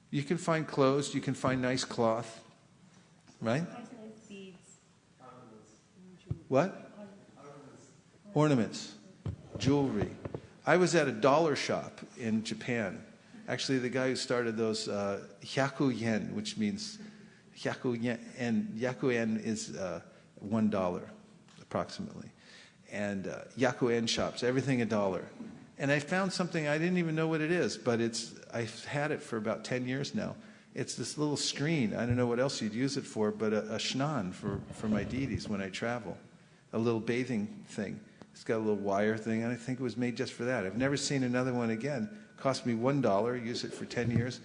You can find clothes, you can find nice cloth, right? Nice beads. What? Ornaments. Jewelry. I was at a dollar shop in Japan. Actually, the guy who started those hyaku yen, which means hyaku yen, and hyaku yen is $1 approximately. And hyaku yen shops, everything $1. And I found something, I didn't even know what it is, but I've had it for about 10 years now. It's this little screen. I don't know what else you'd use it for, but a shnan for my deities when I travel. A little bathing thing. It's got a little wire thing, and I think it was made just for that. I've never seen another one again. It cost me $1, use it for 10 years.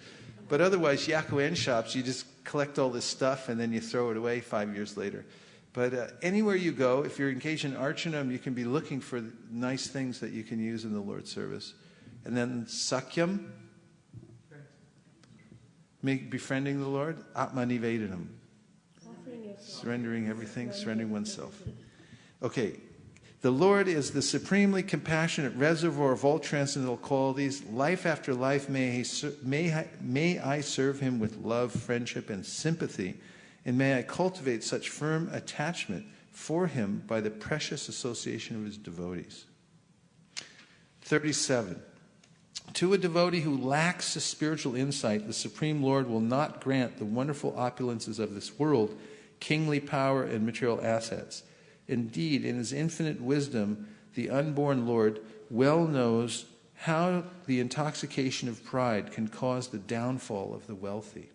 But otherwise, hyaku-en shops, you just collect all this stuff, and then you throw it away 5 years later. But anywhere you go, if you're engaged in Archanam, you can be looking for nice things that you can use in the Lord's service. And then Sakyam, befriending the Lord, Atmanivedanam, surrendering everything, surrendering oneself. Okay, the Lord is the supremely compassionate reservoir of all transcendental qualities. Life after life, may I serve him with love, friendship, and sympathy, and may I cultivate such firm attachment for him by the precious association of his devotees. 37. To a devotee who lacks a spiritual insight, the Supreme Lord will not grant the wonderful opulences of this world, kingly power, and material assets. Indeed, in his infinite wisdom, the unborn Lord well knows how the intoxication of pride can cause the downfall of the wealthy.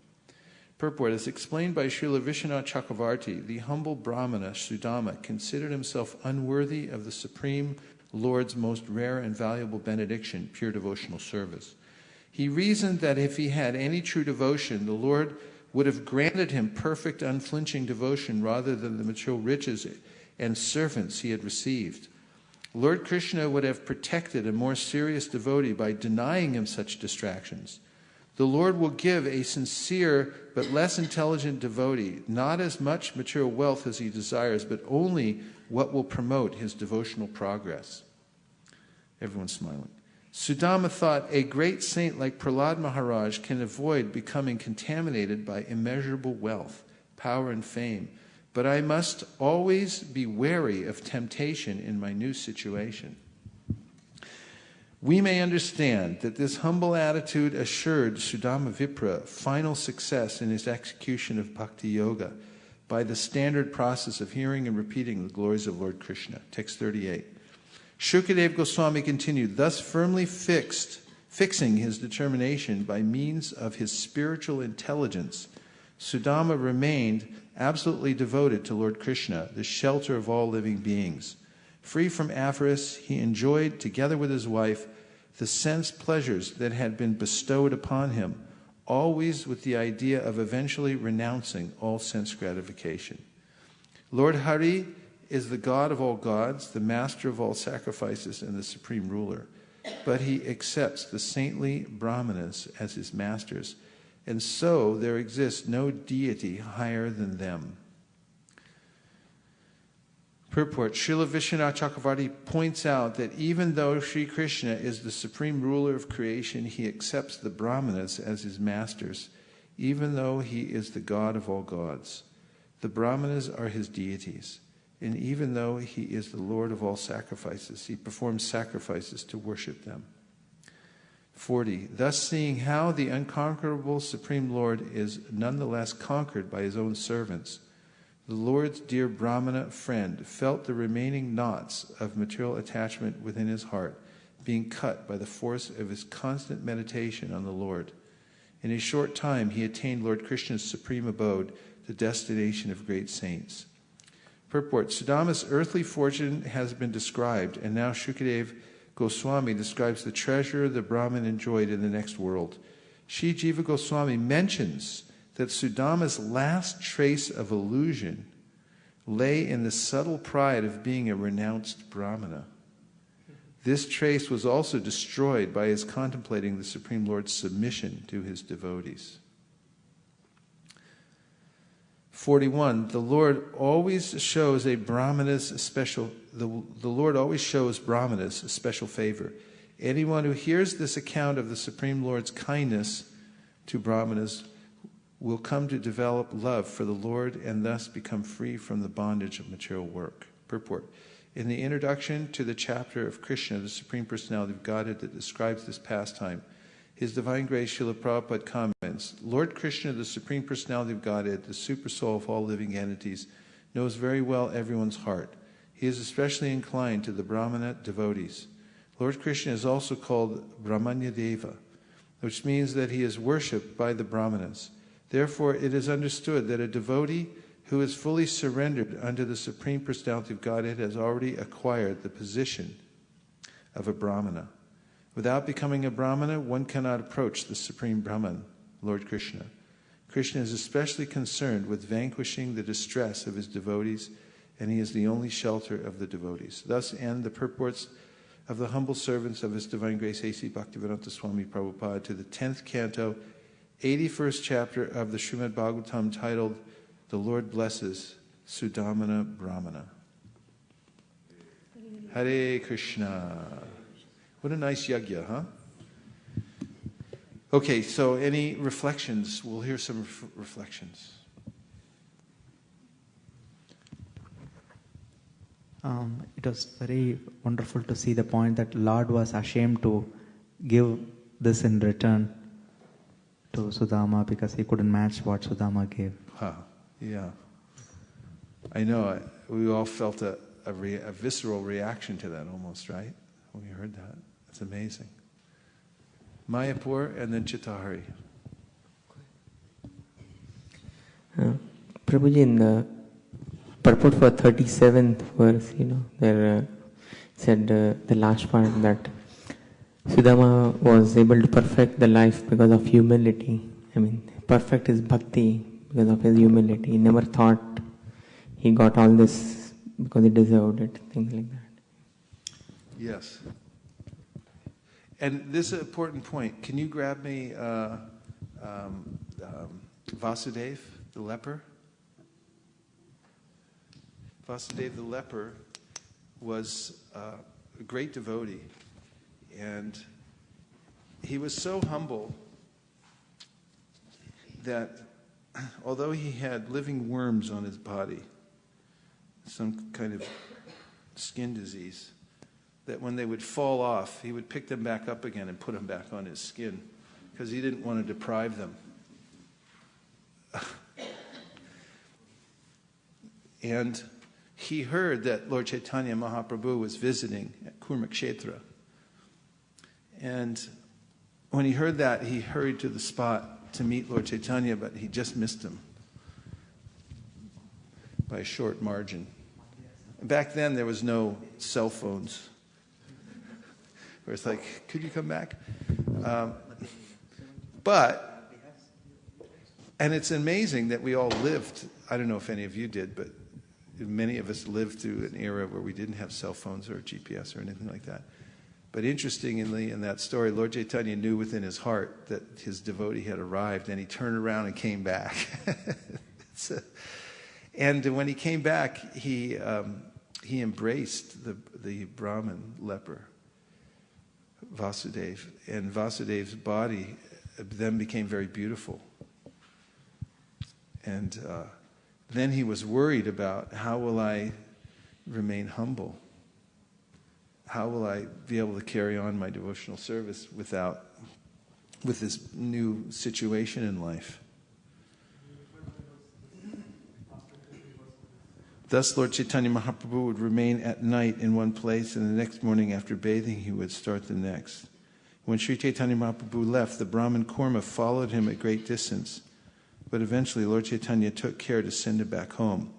Purport, as explained by Srila Vishwanath Chakravarti, the humble Brahmana, Sudhama, considered himself unworthy of the Supreme Lord's most rare and valuable benediction, pure devotional service. He reasoned that if he had any true devotion, the Lord would have granted him perfect, unflinching devotion rather than the material riches and servants he had received. Lord Krishna would have protected a more serious devotee by denying him such distractions. The Lord will give a sincere but less intelligent devotee not as much material wealth as he desires, but only what will promote his devotional progress. Everyone's smiling. Sudhama thought a great saint like Prahlad Maharaj can avoid becoming contaminated by immeasurable wealth, power, and fame, but I must always be wary of temptation in my new situation. We may understand that this humble attitude assured Sudhama Vipra final success in his execution of Bhakti Yoga by the standard process of hearing and repeating the glories of Lord Krishna. Text 38. Shukadeva Goswami continued, thus firmly fixing his determination by means of his spiritual intelligence, Sudhama remained absolutely devoted to Lord Krishna, the shelter of all living beings. Free from avarice, he enjoyed, together with his wife, the sense pleasures that had been bestowed upon him, always with the idea of eventually renouncing all sense gratification. Lord Hari is the God of all gods, the master of all sacrifices, and the supreme ruler. But he accepts the saintly Brahmanas as his masters, and so there exists no deity higher than them. Purport. Srila Vishwanath Chakravarti points out that even though Sri Krishna is the supreme ruler of creation, he accepts the Brahmanas as his masters, even though he is the God of all gods. The Brahmanas are his deities, and even though he is the Lord of all sacrifices, he performs sacrifices to worship them. 40. Thus seeing how the unconquerable Supreme Lord is nonetheless conquered by his own servants, the Lord's dear Brahmana friend felt the remaining knots of material attachment within his heart being cut by the force of his constant meditation on the Lord. In a short time, he attained Lord Krishna's supreme abode, the destination of great saints. Purport. Sudhama's earthly fortune has been described, and now Shukadeva Goswami describes the treasure the Brahman enjoyed in the next world. Shri Jiva Goswami mentions that Sudhama's last trace of illusion lay in the subtle pride of being a renounced Brahmana. This trace was also destroyed by his contemplating the Supreme Lord's submission to his devotees. 41. The Lord always shows Brahmanas a special favor. Anyone who hears this account of the Supreme Lord's kindness to Brahmanas will come to develop love for the Lord and thus become free from the bondage of material work. Purport. In the introduction to the chapter of Krishna, the Supreme Personality of Godhead, that describes this pastime, His Divine Grace Srila Prabhupada comments, Lord Krishna, the Supreme Personality of Godhead, the Supersoul of all living entities, knows very well everyone's heart. He is especially inclined to the Brahmana devotees. Lord Krishna is also called Brahmanya Deva, which means that he is worshipped by the Brahmanas. Therefore, it is understood that a devotee who is fully surrendered unto the Supreme Personality of Godhead has already acquired the position of a Brahmana. Without becoming a Brahmana, one cannot approach the Supreme Brahman, Lord Krishna. Krishna is especially concerned with vanquishing the distress of his devotees, and he is the only shelter of the devotees. Thus end the purports of the humble servants of His Divine Grace A.C. Bhaktivedanta Swami Prabhupada to the 10th canto, 81st chapter of the Srimad Bhagavatam, titled, The Lord Blesses Sudhamana Brahmana. Hare Krishna. What a nice yagya, huh? Okay, so any reflections? We'll hear some reflections. It was very wonderful to see the point that Lord was ashamed to give this in return to Sudhama because he couldn't match what Sudhama gave. Yeah. I know. We all felt a visceral reaction to that almost, right? When we heard that. It's amazing. Mayapur and then Chittahari. Prabhuji, in the purport for 37th verse, there said the last part that Sudhama was able to perfect the life because of humility. Perfect his bhakti because of his humility. He never thought he got all this because he deserved it, things like that. Yes. And this is an important point. Can you grab me Vasudeva, the leper? Vasudeva the leper was a great devotee, and he was so humble that although he had living worms on his body, some kind of skin disease, that when they would fall off, he would pick them back up again and put them back on his skin because he didn't want to deprive them. And he heard that Lord Chaitanya Mahaprabhu was visiting at Kurmakshetra. And when he heard that, he hurried to the spot to meet Lord Chaitanya, but he just missed him by a short margin. Back then, there was no cell phones. Where it's like, could you come back? And it's amazing that we all lived, I don't know if any of you did, but many of us lived through an era where we didn't have cell phones or GPS or anything like that. But interestingly, in that story, Lord Chaitanya knew within his heart that his devotee had arrived, and he turned around and came back. And when he came back, he embraced the Brahmin leper, Vasudeva, and Vasudev's body then became very beautiful. And then he was worried about, how will I remain humble? How will I be able to carry on my devotional service with this new situation in life? Thus, Lord Chaitanya Mahaprabhu would remain at night in one place, and the next morning after bathing, he would start the next. When Sri Chaitanya Mahaprabhu left, the Brahmin Kurma followed him at great distance. But eventually, Lord Chaitanya took care to send him back home.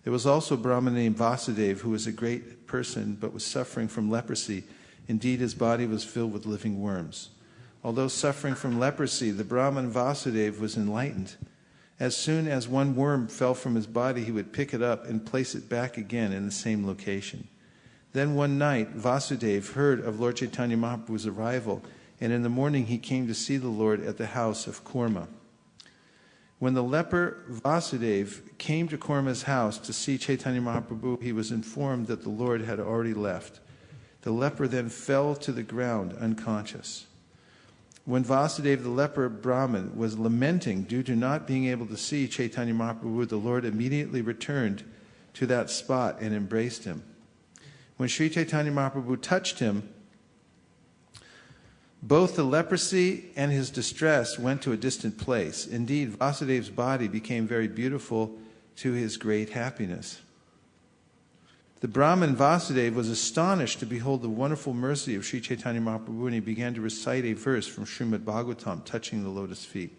There was also a Brahmin named Vasudeva, who was a great person, but was suffering from leprosy. Indeed, his body was filled with living worms. Although suffering from leprosy, the Brahmin Vasudeva was enlightened. As soon as one worm fell from his body, he would pick it up and place it back again in the same location. Then one night, Vasudeva heard of Lord Chaitanya Mahaprabhu's arrival, and in the morning he came to see the Lord at the house of Kurma. When the leper Vasudeva came to Kurma's house to see Chaitanya Mahaprabhu, he was informed that the Lord had already left. The leper then fell to the ground unconscious. When Vasudeva the leper Brahmin was lamenting due to not being able to see Chaitanya Mahaprabhu, the Lord immediately returned to that spot and embraced him. When Sri Chaitanya Mahaprabhu touched him, both the leprosy and his distress went to a distant place. Indeed, Vasudeva's body became very beautiful to his great happiness. The Brahmin Vasudeva was astonished to behold the wonderful mercy of Sri Chaitanya Mahaprabhu, and he began to recite a verse from Srimad Bhagavatam touching the lotus feet,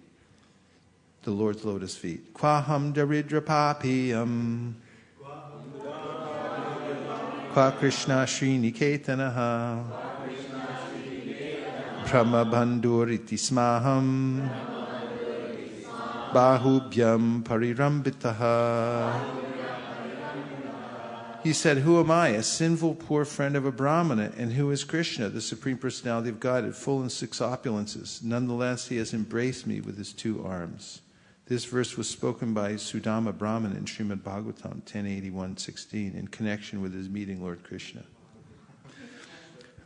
the Lord's lotus feet. Kwaham daridra papiyam, kwa Krishna Shri Niketanaha, Pramabanduriti smaham, bahubhyam parirambitaha. He said, who am I, a sinful poor friend of a Brahmana, and who is Krishna, the Supreme Personality of Godhead, full in 6 opulences? Nonetheless, he has embraced me with his 2 arms. This verse was spoken by Sudhama Brahmana in Srimad Bhagavatam 1081:16 in connection with his meeting Lord Krishna.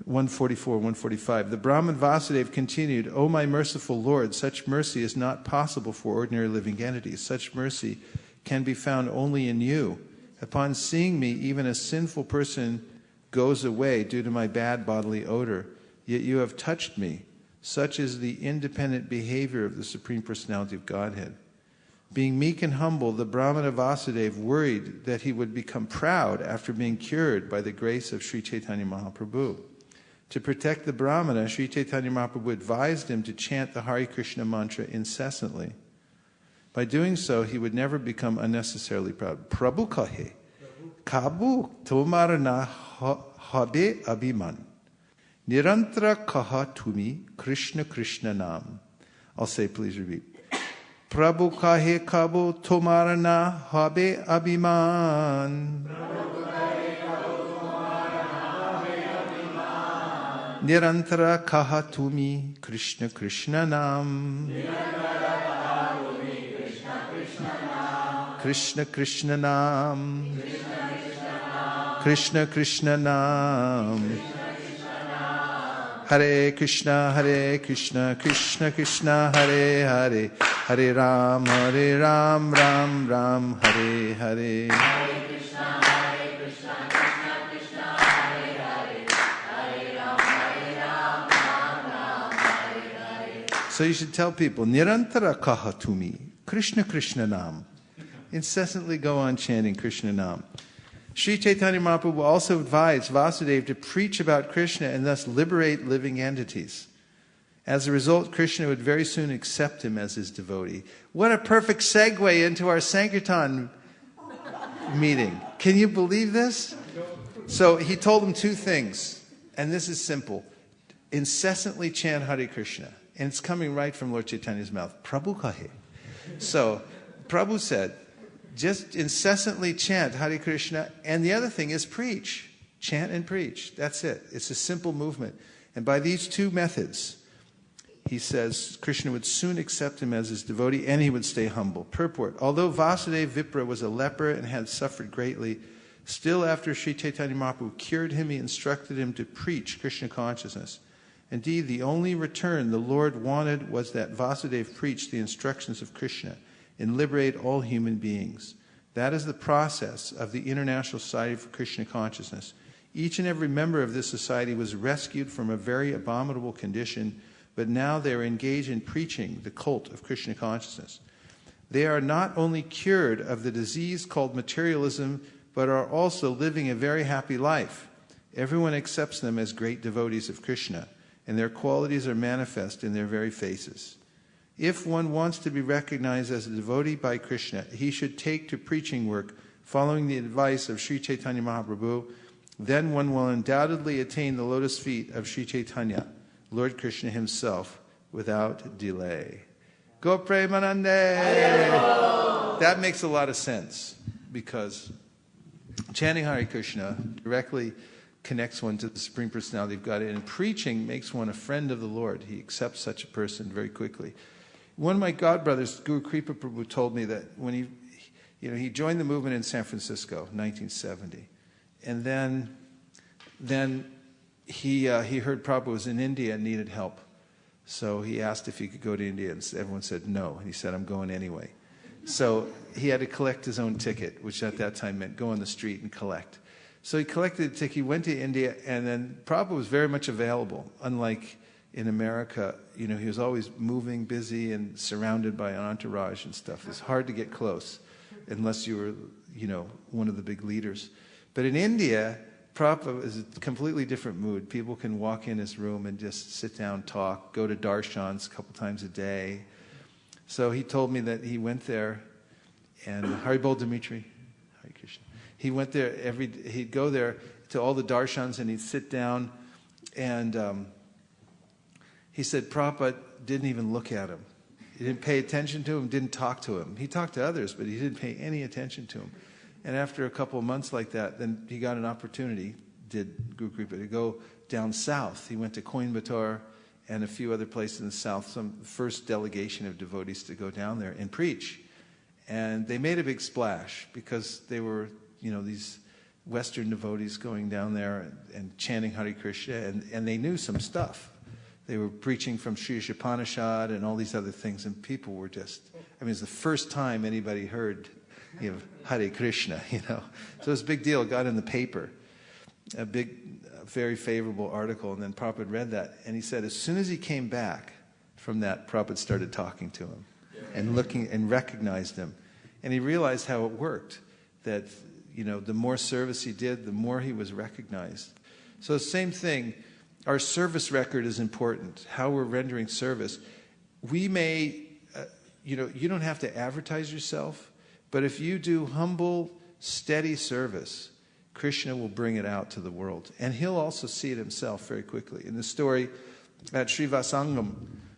144, 145. The Brahmin Vasudeva continued, O my merciful Lord, such mercy is not possible for ordinary living entities. Such mercy can be found only in you. Upon seeing me, even a sinful person goes away due to my bad bodily odor. Yet you have touched me. Such is the independent behavior of the Supreme Personality of Godhead. Being meek and humble, the Brahmana Vasudeva worried that he would become proud after being cured by the grace of Sri Chaitanya Mahaprabhu. To protect the Brahmana, Sri Chaitanya Mahaprabhu advised him to chant the Hare Krishna mantra incessantly. By doing so, he would never become unnecessarily proud. Prabhu kahe, kabu tomar na habe abhiman. Nirantra kaha tumi Krishna Krishna nam. I'll say, please repeat. Prabhu kahe kabu tomar na habe abhiman. Nirantara kaha tumi Krishna Krishna nam. Krishna Krishna nam. Krishna Krishna nam. Hare Krishna, Krishna Krishna, Hare Hare, Hare Ram, Ram Ram, Hare Hare. So you should tell people, Nirantara kaha tumi, Krishna Krishna Nam. Incessantly go on chanting Krishna Nam. Sri Chaitanya Mahaprabhu also advised Vasudeva to preach about Krishna and thus liberate living entities. As a result, Krishna would very soon accept him as his devotee. What a perfect segue into our Sankirtan meeting. Can you believe this? So he told him two things, and this is simple. Incessantly chant Hare Krishna. And it's coming right from Lord Chaitanya's mouth. Prabhu kahe. So Prabhu said, just incessantly chant Hare Krishna. And the other thing is preach. Chant and preach. That's it. It's a simple movement. And by these two methods, he says, Krishna would soon accept him as his devotee and he would stay humble. Purport. Although Vasudeva Vipra was a leper and had suffered greatly, still after Sri Chaitanya Mahaprabhu cured him, he instructed him to preach Krishna consciousness. Indeed, the only return the Lord wanted was that Vasudeva preach the instructions of Krishna and liberate all human beings. That is the process of the International Society for Krishna Consciousness. Each and every member of this society was rescued from a very abominable condition, but now they are engaged in preaching the cult of Krishna consciousness. They are not only cured of the disease called materialism, but are also living a very happy life. Everyone accepts them as great devotees of Krishna, and their qualities are manifest in their very faces. If one wants to be recognized as a devotee by Krishna, he should take to preaching work, following the advice of Sri Chaitanya Mahaprabhu. Then one will undoubtedly attain the lotus feet of Sri Chaitanya, Lord Krishna himself, without delay. Go Premanande! That makes a lot of sense, because chanting Hare Krishna directly connects one to the Supreme Personality of God, and preaching makes one a friend of the Lord. He accepts such a person very quickly. One of my godbrothers, Guru Kripa Prabhu, told me that when he joined the movement in San Francisco, 1970, and then he heard Prabhupada was in India and needed help. So he asked if he could go to India, and everyone said no. And he said, I'm going anyway. So he had to collect his own ticket, which at that time meant go on the street and collect. So he collected a ticket, he went to India, and then Prabhupada was very much available. Unlike in America, he was always moving, busy, and surrounded by an entourage and stuff. It's hard to get close unless you were, one of the big leaders. But in India, Prabhupada is a completely different mood. People can walk in his room and just sit down, talk, go to darshans a couple times a day. So he told me that he went there, and Haribol Dimitri, Hare Krishna. He went there he'd go there to all the darshans and he'd sit down, and he said Prabhupada didn't even look at him. He didn't pay attention to him, didn't talk to him. He talked to others, but he didn't pay any attention to him. And after a couple of months like that, then he got an opportunity, did Guru Kripa, to go down south. He went to Coimbatore and a few other places in the south, some first delegation of devotees to go down there and preach. And they made a big splash because they were, these Western devotees going down there and chanting Hare Krishna, and they knew some stuff. They were preaching from Sri Upanishad and all these other things, and people were just, it was the first time anybody heard Hare Krishna, So it was a big deal. It got in the paper, a very favorable article, and then Prabhupada read that, and he said as soon as he came back from that, Prabhupada started talking to him and looking and recognized him. And he realized how it worked, that, the more service he did, the more he was recognized. So same thing, our service record is important, how we're rendering service. We may, you don't have to advertise yourself, but if you do humble, steady service, Krishna will bring it out to the world. And he'll also see it himself very quickly. In the story at Srivasangam,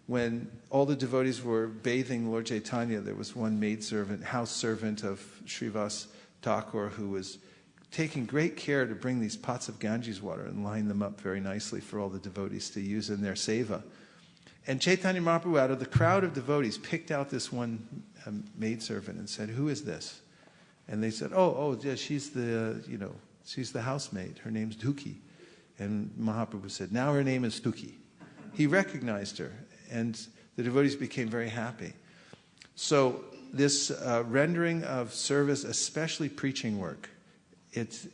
when all the devotees were bathing Lord Chaitanya, there was one maidservant, house servant of Srivas Thakur, who was taking great care to bring these pots of Ganges water and line them up very nicely for all the devotees to use in their seva. And Chaitanya Mahaprabhu, out of the crowd of devotees, picked out this one maidservant and said, "Who is this?" And they said, "Oh, yeah, she's the housemaid. Her name's Duki." And Mahaprabhu said, now her name is Tuki. He recognized her, and the devotees became very happy. So this rendering of service, especially preaching work, it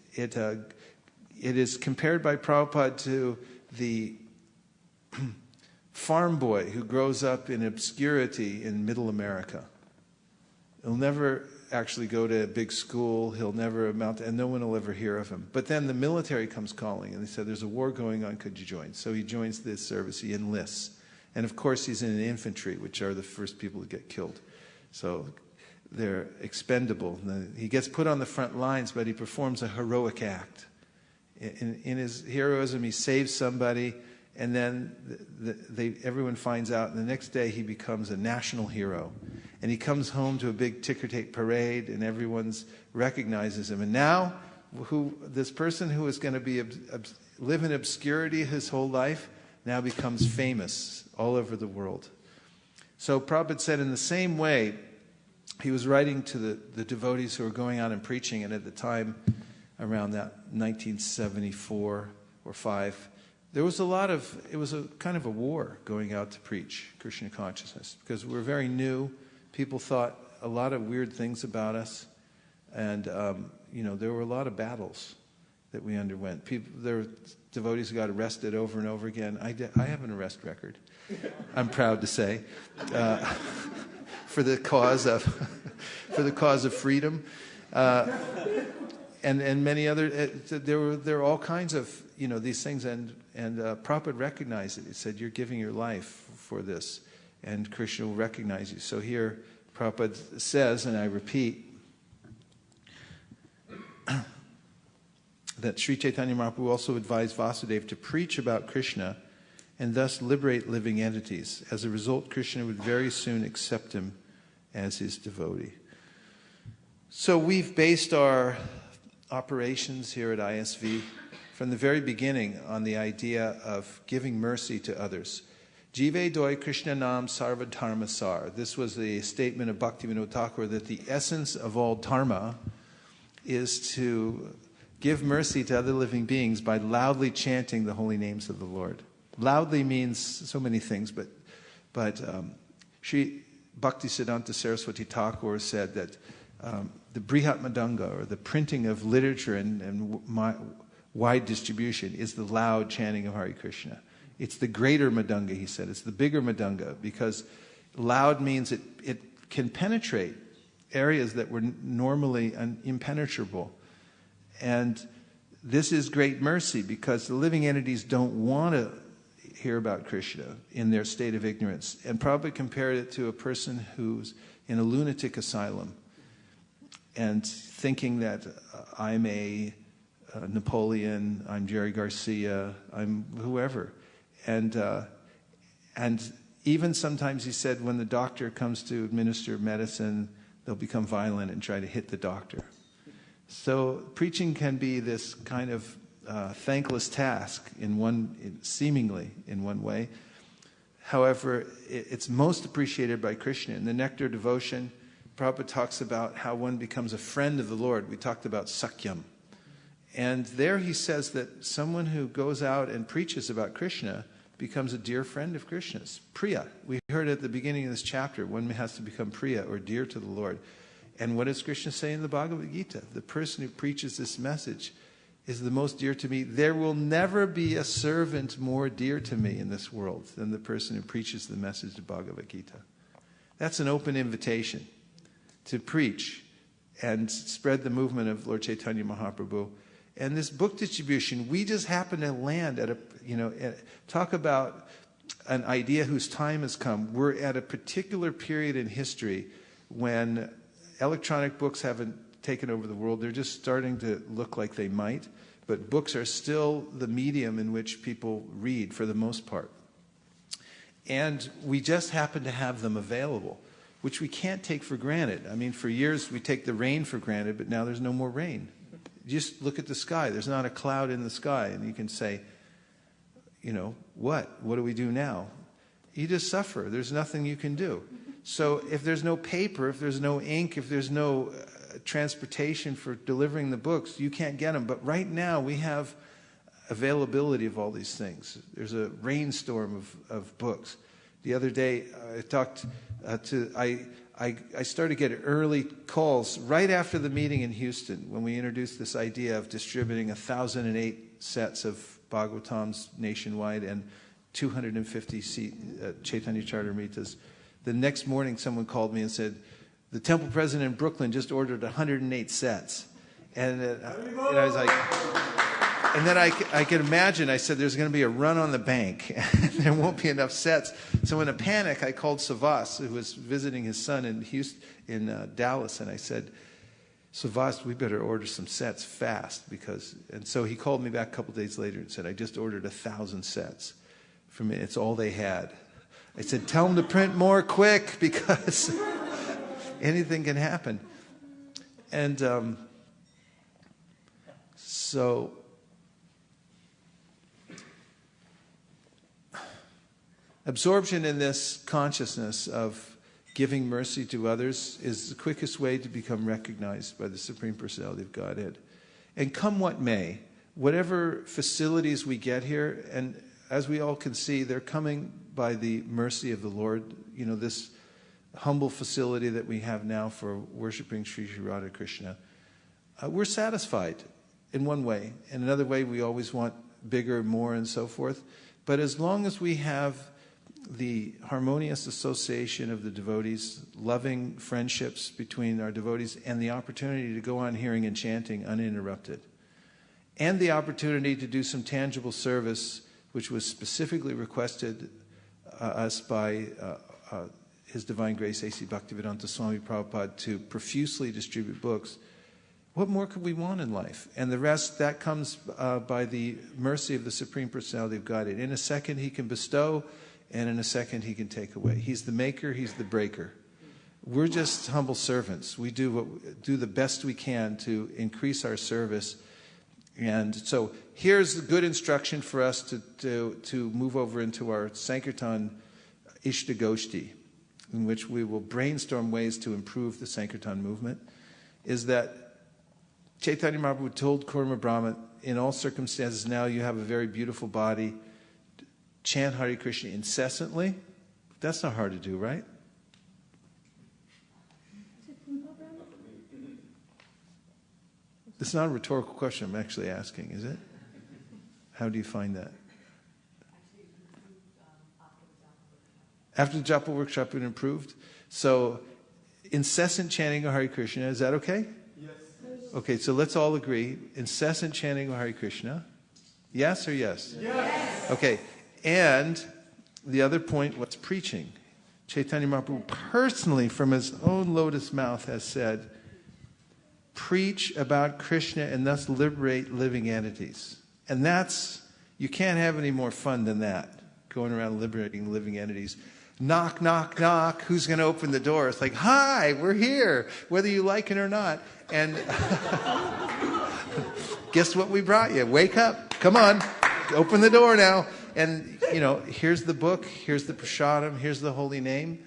is compared by Prabhupada to the farm boy who grows up in obscurity in middle America. He'll never actually go to a big school, he'll never amount to, and no one will ever hear of him. But then the military comes calling, and they said, there's a war going on, could you join? So he joins this service, he enlists. And of course he's in infantry, which are the first people to get killed. So they're expendable. He gets put on the front lines, but he performs a heroic act. In his heroism, he saves somebody, and then everyone finds out, and the next day he becomes a national hero. And he comes home to a big ticker-tape parade, and everyone recognizes him. And now, this person who is going to live in obscurity his whole life now becomes famous all over the world. So Prabhupada said in the same way, he was writing to the devotees who were going out and preaching, and at the time, around that 1974 or 5, there was it was a kind of a war going out to preach Krishna consciousness, because we were very new. People thought a lot of weird things about us, and there were a lot of battles that we underwent. There were devotees who got arrested over and over again. I have an arrest record, I'm proud to say, for the cause of freedom, and many other. There were all kinds of these things, and Prabhupada recognized it. He said, "You're giving your life for this, and Krishna will recognize you." So here, Prabhupada says, and I repeat, that Sri Chaitanya Mahaprabhu also advised Vasudeva to preach about Krishna and thus liberate living entities. As a result, Krishna would very soon accept him as his devotee. So we've based our operations here at ISV from the very beginning on the idea of giving mercy to others. Jive doi Krishna nam sarva dharma sar. This was the statement of Bhaktivinoda Thakur, that the essence of all dharma is to give mercy to other living beings by loudly chanting the holy names of the Lord. Loudly means so many things, but Sri Bhaktisiddhanta Saraswati Thakur said that the Brihat Madanga, or the printing of literature and wide distribution, is the loud chanting of Hare Krishna. It's the greater Madanga, he said. It's the bigger Madanga, because loud means it can penetrate areas that were normally impenetrable. And this is great mercy, because the living entities don't want to hear about Krishna in their state of ignorance. And Prabhupada compared it to a person who's in a lunatic asylum and thinking that I'm a Napoleon, I'm Jerry Garcia, I'm whoever. And even sometimes, he said, when the doctor comes to administer medicine, they'll become violent and try to hit the doctor. So preaching can be this kind of thankless task seemingly in one way. However, it's most appreciated by Krishna. In the Nectar Devotion, Prabhupada talks about how one becomes a friend of the Lord. We talked about Sakyam. And there he says that someone who goes out and preaches about Krishna becomes a dear friend of Krishna's. Priya. We heard at the beginning of this chapter, one has to become Priya, or dear to the Lord. And what does Krishna say in the Bhagavad Gita? The person who preaches this message is the most dear to me. There will never be a servant more dear to me in this world than the person who preaches the message of Bhagavad Gita. That's an open invitation to preach and spread the movement of Lord Chaitanya Mahaprabhu. And this book distribution, we just happen to land at talk about an idea whose time has come. We're at a particular period in history when electronic books haven't taken over the world. They're just starting to look like they might. But books are still the medium in which people read for the most part. And we just happen to have them available, which we can't take for granted. I mean, for years we take the rain for granted, but now there's no more rain. Just look at the sky. There's not a cloud in the sky. And you can say, what? What do we do now? You just suffer. There's nothing you can do. So if there's no paper, if there's no ink, if there's no transportation for delivering the books, you can't get them. But right now we have availability of all these things. There's a rainstorm of books. The other day, I talked I started getting early calls right after the meeting in Houston when we introduced this idea of distributing 1,008 sets of Bhagavatams nationwide and 250 Chaitanya Charitamritas. The next morning, someone called me and said, the temple president in Brooklyn just ordered 108 sets. And I was like, and then I could imagine, I said, there's going to be a run on the bank. There won't be enough sets. So in a panic, I called Savas, who was visiting his son in Houston, in Dallas, and I said, Savas, we better order some sets fast. And so he called me back a couple days later and said, I just ordered 1,000 sets. For me, it's all they had. I said, tell them to print more quick because anything can happen. And so absorption in this consciousness of giving mercy to others is the quickest way to become recognized by the Supreme Personality of Godhead. And come what may, whatever facilities we get here, and as we all can see, they're coming by the mercy of the Lord. You know, this humble facility that we have now for worshiping Sri Sri Radha Krishna. We're satisfied in one way. In another way, we always want bigger, more, and so forth. But as long as we have the harmonious association of the devotees, loving friendships between our devotees, and the opportunity to go on hearing and chanting uninterrupted, and the opportunity to do some tangible service, which was specifically requested us by His Divine Grace A.C. Bhaktivedanta Swami Prabhupada to profusely distribute books, what more could we want in life? And the rest, that comes by the mercy of the Supreme Personality of Godhead. In a second, He can bestow, and in a second, He can take away. He's the maker, He's the breaker. We're just humble servants. We do the best we can to increase our service. And so here's the good instruction for us to move over into our Sankirtan Ishtagoshti, in which we will brainstorm ways to improve the Sankirtan movement, is that Chaitanya Mahaprabhu told Kurma Brahma, in all circumstances now you have a very beautiful body, chant Hare Krishna incessantly. That's not hard to do, right? It's not a rhetorical question I'm actually asking, is it? How do you find that? After the Japa workshop, it improved. So, incessant chanting of Hare Krishna, is that okay? Yes. Okay, so let's all agree. Incessant chanting of Hare Krishna. Yes or yes? Yes. Okay, and the other point was preaching. Chaitanya Mahaprabhu personally, from his own lotus mouth, has said, preach about Krishna and thus liberate living entities. And you can't have any more fun than that, going around liberating living entities. Knock, knock, knock. Who's going to open the door? It's like, hi, we're here, whether you like it or not. And guess what we brought you? Wake up. Come on. Open the door now. And, here's the book. Here's the prasadam. Here's the holy name.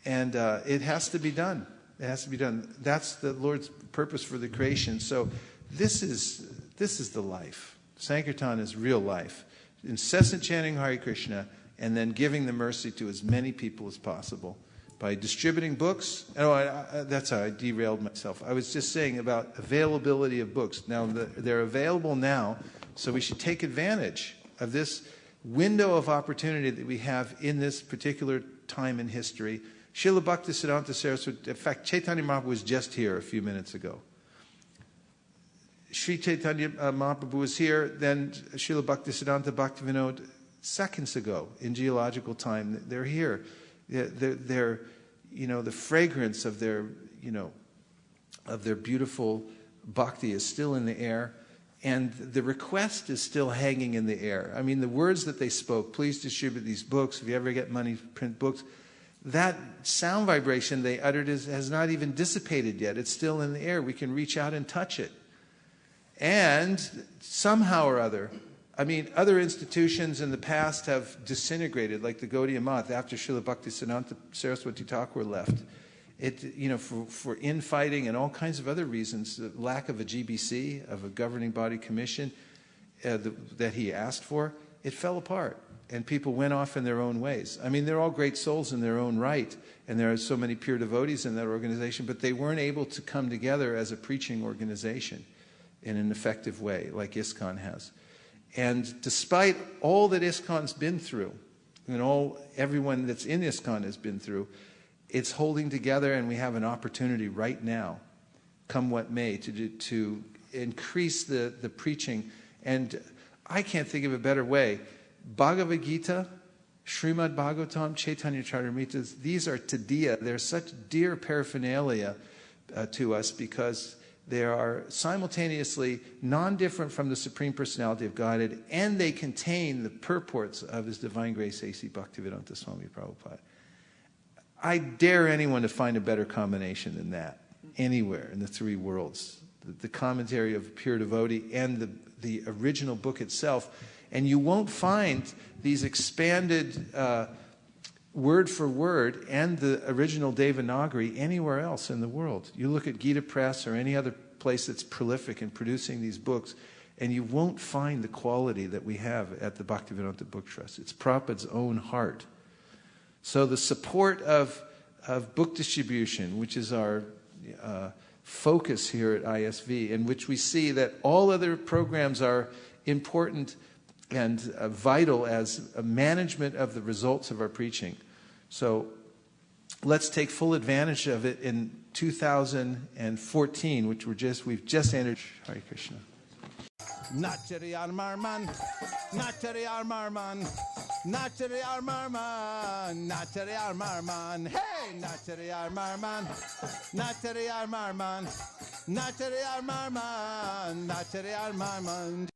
And it has to be done. It has to be done. That's the Lord's purpose for the creation. So this is the life. Sankirtan is real life. Incessant chanting Hare Krishna, and then giving the mercy to as many people as possible by distributing books. That's how I derailed myself. I was just saying about availability of books. Now, they're available now, so we should take advantage of this window of opportunity that we have in this particular time in history. Srila Bhaktisiddhanta Saraswati, in fact, Chaitanya Mahaprabhu was just here a few minutes ago. Sri Chaitanya Mahaprabhu was here, then Srila Bhaktisiddhanta Bhaktivinoda seconds ago in geological time. They're here. They're the fragrance of their beautiful bhakti is still in the air, and the request is still hanging in the air. I mean, the words that they spoke, please distribute these books. If you ever get money, print books. That sound vibration they uttered has not even dissipated yet. It's still in the air. We can reach out and touch it. And somehow or other, other institutions in the past have disintegrated, like the Gaudiya Math after Srila Bhaktisiddhanta Saraswati Thakur left. For infighting and all kinds of other reasons, the lack of a GBC, of a governing body commission, that he asked for, it fell apart. And people went off in their own ways. I mean, they're all great souls in their own right, and there are so many pure devotees in that organization, but they weren't able to come together as a preaching organization in an effective way, like ISKCON has. And despite all that ISKCON's been through, and everyone that's in ISKCON has been through, it's holding together, and we have an opportunity right now, come what may, to increase the preaching. And I can't think of a better way. Bhagavad Gita, Srimad Bhagavatam, Chaitanya Charitamrita, these are tadiya. They're such dear paraphernalia to us because they are simultaneously non-different from the Supreme Personality of Godhead, and they contain the purports of His Divine Grace A.C. Bhaktivedanta Swami Prabhupada. I dare anyone to find a better combination than that anywhere in the three worlds. The commentary of a pure devotee and the original book itself. And you won't find these expanded word for word and the original Devanagari anywhere else in the world. You look at Gita Press or any other place that's prolific in producing these books, and you won't find the quality that we have at the Bhaktivedanta Book Trust. It's Prabhupada's own heart. So the support of book distribution, which is our focus here at ISV, in which we see that all other programs are important and vital as a management of the results of our preaching. So let's take full advantage of it in 2014, which we've just entered. Hare Krishna. Nachari Armarman, Nachari Armarman, Nachari Armarman, Nachari Armarman, hey, Nachari Armarman, Nachari Armarman, Nachari Armarman, Nachari Armarman.